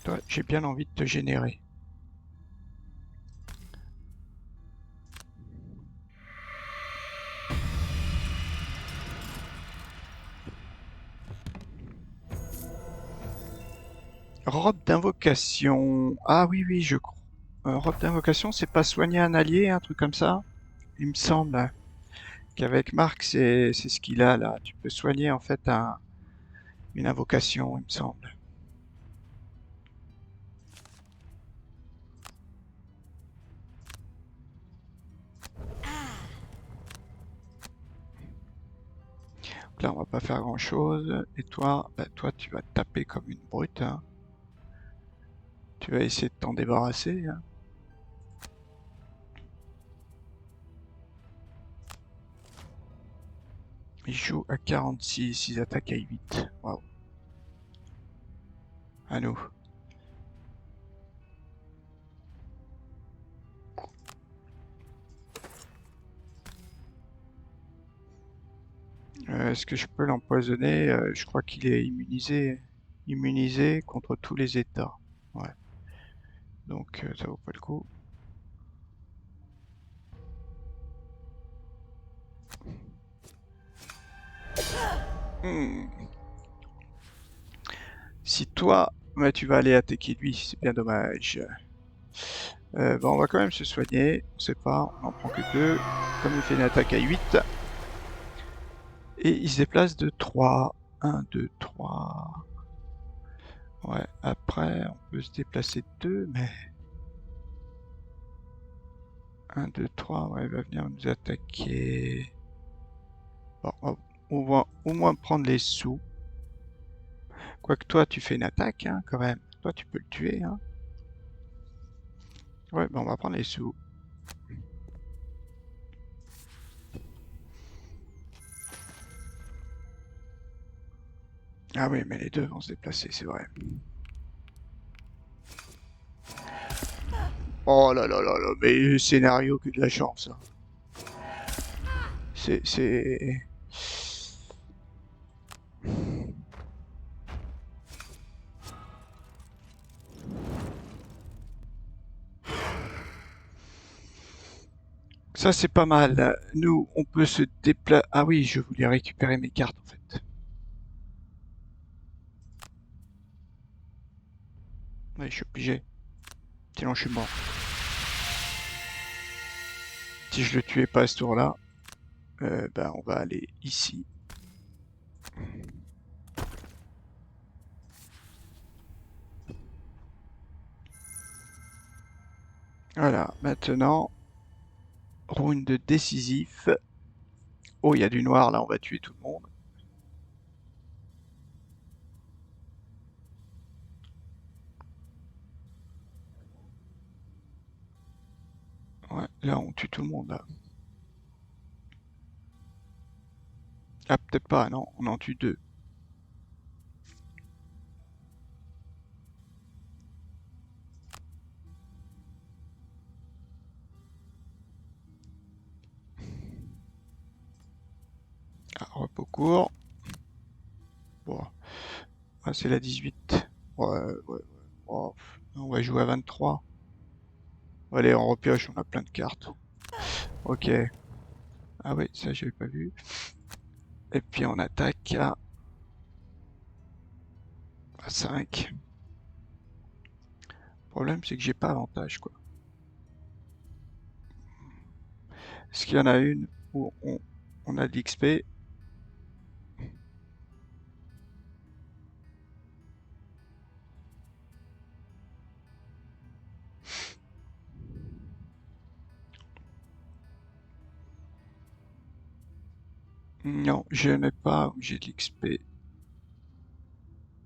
Toi, j'ai bien envie de te générer. Robe d'invocation. Ah oui, oui, je crois. Robe d'invocation, c'est pas soigner un allié, un truc comme ça? Il me semble qu'avec Marc, c'est ce qu'il a là. Tu peux soigner en fait une invocation, il me semble. Donc là, on va pas faire grand-chose. Et toi, bah, toi, tu vas te taper comme une brute, hein. Tu vas essayer de t'en débarrasser, hein. Il joue à 46, ils attaquent à 8. Waouh. À nous. Est-ce que je peux l'empoisonner? Je crois qu'il est immunisé. Immunisé contre tous les états. Ouais. Donc ça vaut pas le coup. Hmm. Si toi, bah, tu vas aller attaquer lui, c'est bien dommage. Bah, on va quand même se soigner. On sait pas, on en prend que 2. Comme il fait une attaque à 8. Et il se déplace de 3. 1, 2, 3. Ouais, après, on peut se déplacer de 2, mais 1, 2, 3, ouais, il va venir nous attaquer. Bon, on va au moins prendre les sous. Quoique toi, tu fais une attaque, hein, quand même. Toi, tu peux le tuer, hein. Ouais, ben on va prendre les sous. Ah oui, mais les deux vont se déplacer, c'est vrai. Oh là là là là, mais scénario que de la chance, hein. C'est... Ça, c'est pas mal. Nous, on peut se déplacer... Ah oui, je voulais récupérer mes cartes, en fait. Ouais, je suis obligé. Sinon, je suis mort. Si je le tuais pas à ce tour-là, ben, on va aller ici. Voilà, maintenant, round décisif. Oh, il y a du noir, là, on va tuer tout le monde. Ouais, là, on tue tout le monde, là. Ah, peut-être pas, non, on en tue 2. Ah, repos court. Bon, ah, c'est la 18. Ouais, ouais, ouais. Oh, on va jouer à 23. Allez, on repioche, on a plein de cartes. Ok. Ah oui, ça, j'avais pas vu. Et puis, on attaque à 5. Le problème, c'est que j'ai pas avantage, quoi. Est-ce qu'il y en a une? où on a de l'XP. Non, je n'ai pas où j'ai de l'XP.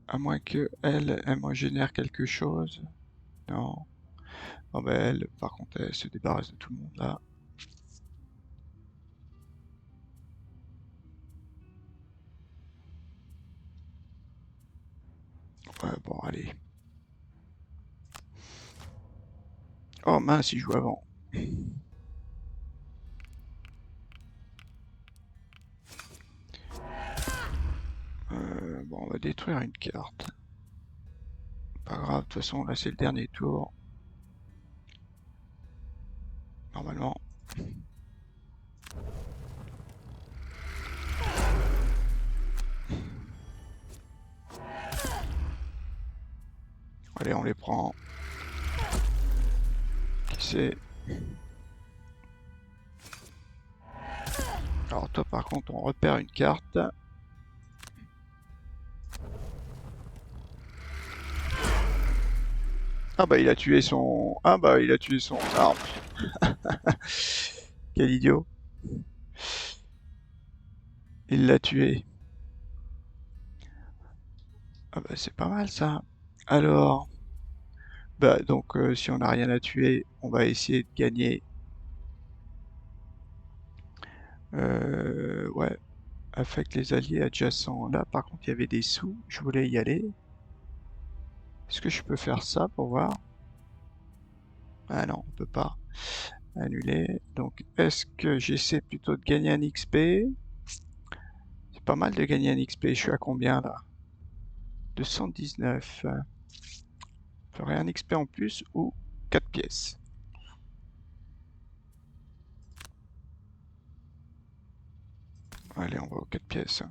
À moins que elle me génère quelque chose. Non. Oh ben elle, par contre, elle se débarrasse de tout le monde là. Ouais, bon, allez. Oh mince, il joue avant. Bon, on va détruire une carte. Pas grave, de toute façon, là c'est le dernier tour. Normalement. Allez, on les prend. Qui c'est? Alors toi par contre, on repère une carte. Ah bah il a tué son... Ah bah il a tué son arme. Quel idiot. Il l'a tué. Ah bah c'est pas mal ça. Alors, bah donc si on n'a rien à tuer, on va essayer de gagner. Ouais, affecte les alliés adjacents. Là par contre il y avait des sous, je voulais y aller. Est-ce que je peux faire ça pour voir? Ah non, on peut pas. Annuler. Donc est-ce que j'essaie plutôt de gagner un XP? C'est pas mal de gagner un XP, je suis à combien là? 219. Ferait un XP en plus ou 4 pièces. Allez, on va aux 4 pièces.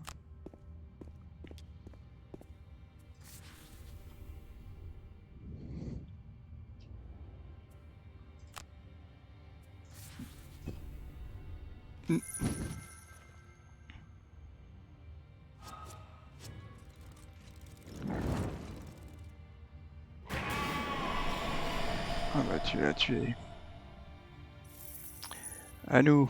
Ah bah tu l'as tué. À nous.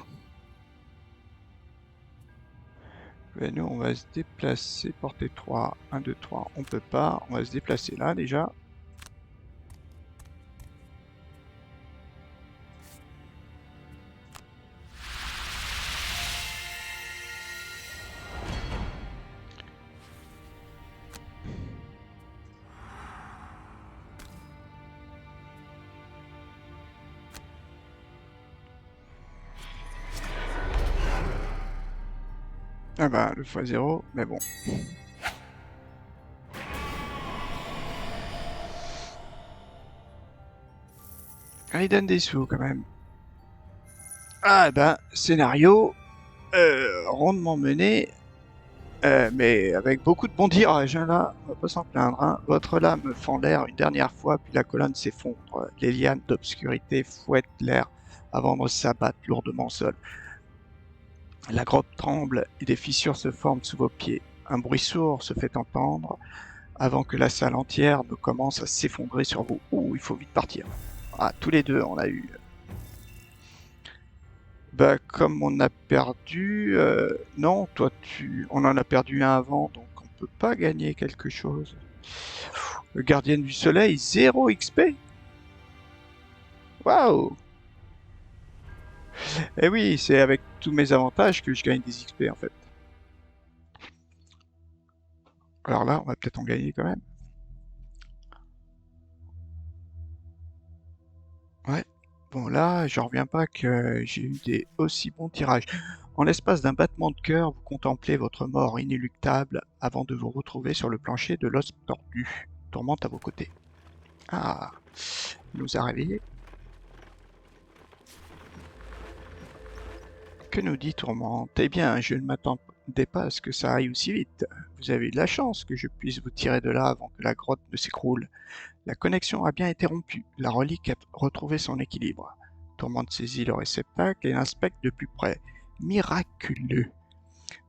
Et nous, on va se déplacer, portée 3. 1, 2, 3, on peut pas. On va se déplacer là déjà. Ah bah le x0, mais bon. Ah, il donne des sous quand même. Ah bah, scénario rondement mené, mais avec beaucoup de bons tirages, hein, là, on va pas s'en plaindre. Hein. Votre lame fend l'air une dernière fois, puis la colonne s'effondre. Les lianes d'obscurité fouettent l'air avant de s'abattre lourdement au sol. La grotte tremble et des fissures se forment sous vos pieds. Un bruit sourd se fait entendre avant que la salle entière ne commence à s'effondrer sur vous. Ouh, il faut vite partir. Ah, tous les deux, on a eu. Bah, comme on a perdu... non, toi, on en a perdu un avant, donc on peut pas gagner quelque chose. Le gardien du soleil, 0 XP. Waouh. Eh oui, c'est avec tous mes avantages que je gagne des XP, en fait. Alors là, on va peut-être en gagner quand même. Ouais. Bon, là, j'en reviens pas que j'ai eu des aussi bons tirages. En l'espace d'un battement de cœur, vous contemplez votre mort inéluctable avant de vous retrouver sur le plancher de l'os tordu, tourmente à vos côtés. Ah, il nous a réveillés. Que nous dit Tourmente? Eh bien, je ne m'attendais pas à ce que ça aille aussi vite. Vous avez eu de la chance que je puisse vous tirer de là avant que la grotte ne s'écroule. La connexion a bien été rompue. La relique a retrouvé son équilibre. Tourmente saisit le réceptacle et l'inspecte de plus près. Miraculeux.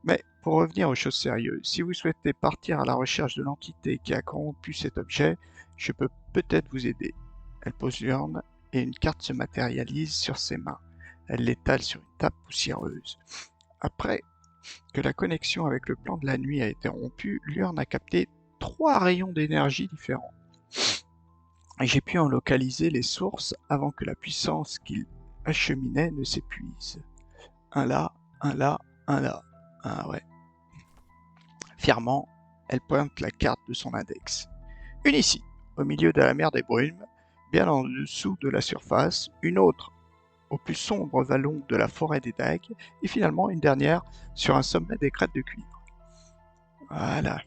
Mais pour revenir aux choses sérieuses, si vous souhaitez partir à la recherche de l'entité qui a corrompu cet objet, je peux peut-être vous aider. Elle pose l'urne et une carte se matérialise sur ses mains. Elle l'étale sur une table poussiéreuse. Après que la connexion avec le plan de la nuit a été rompue, l'urne a capté 3 rayons d'énergie différents. Et j'ai pu en localiser les sources avant que la puissance qu'il acheminait ne s'épuise. Un là, un là, un là. Ah ouais. Fièrement, elle pointe la carte de son index. Une ici, au milieu de la mer des brumes, bien en dessous de la surface, une autre au plus sombre vallon de la forêt des Dagues, et finalement une dernière sur un sommet des crêtes de cuivre. Voilà.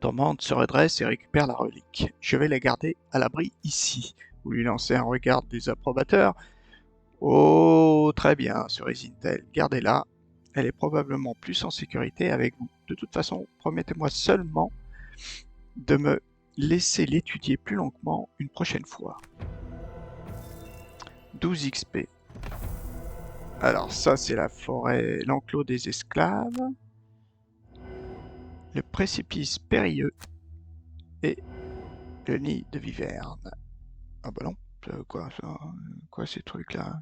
Tourmente se redresse et récupère la relique. Je vais la garder à l'abri ici. Vous lui lancez un regard désapprobateur. Oh, très bien, se résigne-t-elle. Gardez-la. Elle est probablement plus en sécurité avec vous. De toute façon, promettez-moi seulement de me laisser l'étudier plus longuement une prochaine fois. 12 XP. Alors ça, c'est la forêt, l'enclos des esclaves, le précipice périlleux et le nid de viverne. Ah bah non, quoi ça, quoi ces trucs-là?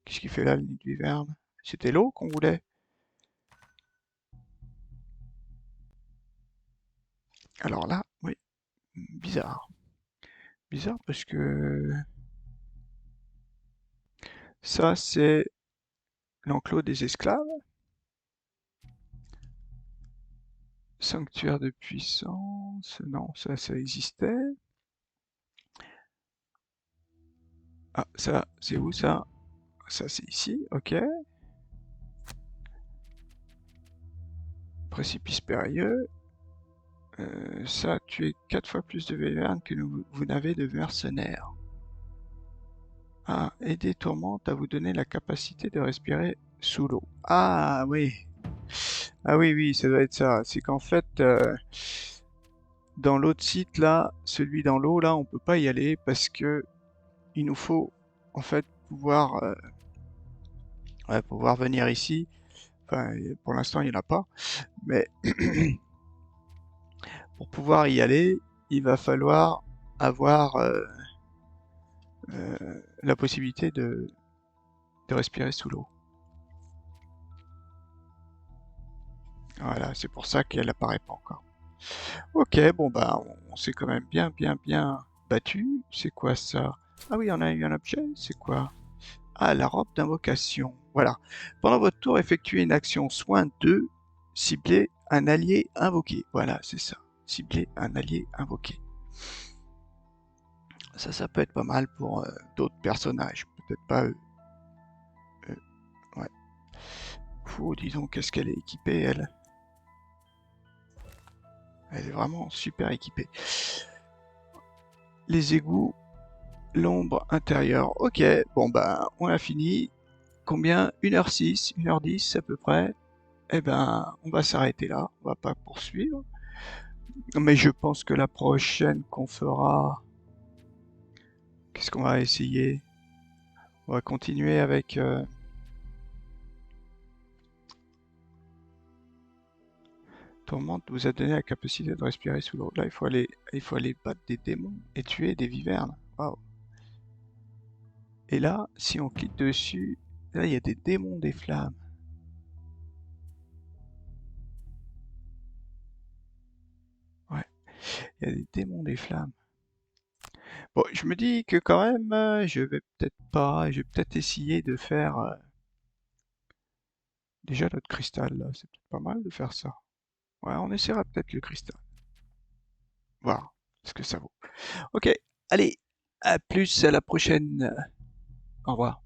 Qu'est-ce qu'il fait là, le nid de viverne? C'était l'eau qu'on voulait? Alors là, oui, bizarre. Bizarre parce que ça, c'est l'enclos des esclaves. Sanctuaire de puissance. Non, ça existait. Ah, ça, c'est où ça? Ça, c'est ici, ok. Précipice périlleux. Ça, tu es 4 fois plus de vénéranes que vous n'avez de mercenaires. Ah, aider Tourmente à vous donner la capacité de respirer sous l'eau. Ah oui. Ah oui, oui, ça doit être ça. C'est qu'en fait, dans l'autre site là, celui dans l'eau là, on peut pas y aller parce que il nous faut en fait pouvoir venir ici. Enfin, pour l'instant, il n'y en a pas, mais pour pouvoir y aller, il va falloir avoir la possibilité de respirer sous l'eau. Voilà, c'est pour ça qu'elle apparaît pas encore. Ok, bon bah on s'est quand même bien battu. C'est quoi ça? Ah oui, on a eu un objet, c'est quoi? Ah, la robe d'invocation. Voilà. Pendant votre tour, effectuez une action soin 2, cibler un allié invoqué. Voilà, c'est ça. Cibler un allié invoqué. Ça peut être pas mal pour d'autres personnages. Peut-être pas eux. Ouais. Disons, qu'est-ce qu'elle est équipée, elle? Elle est vraiment super équipée. Les égouts, l'ombre intérieure. Ok, bon bah, on a fini. Combien? 1h06, 1h10 à peu près. Eh ben, on va s'arrêter là. On va pas poursuivre. Mais je pense que la prochaine qu'on fera... Qu'est-ce qu'on va essayer? On va continuer avec... Tourmente vous a donné la capacité de respirer sous l'eau. Là, il faut aller battre des démons et tuer des vivernes. Waouh. Et là, si on clique dessus, là, il y a des démons des flammes. Ouais, il y a des démons des flammes. Bon, je me dis que quand même, je vais peut-être essayer de faire déjà notre cristal là. C'est peut-être pas mal de faire ça. Ouais, on essaiera peut-être le cristal. Voir ce que ça vaut. Ok, allez, à plus, à la prochaine. Au revoir.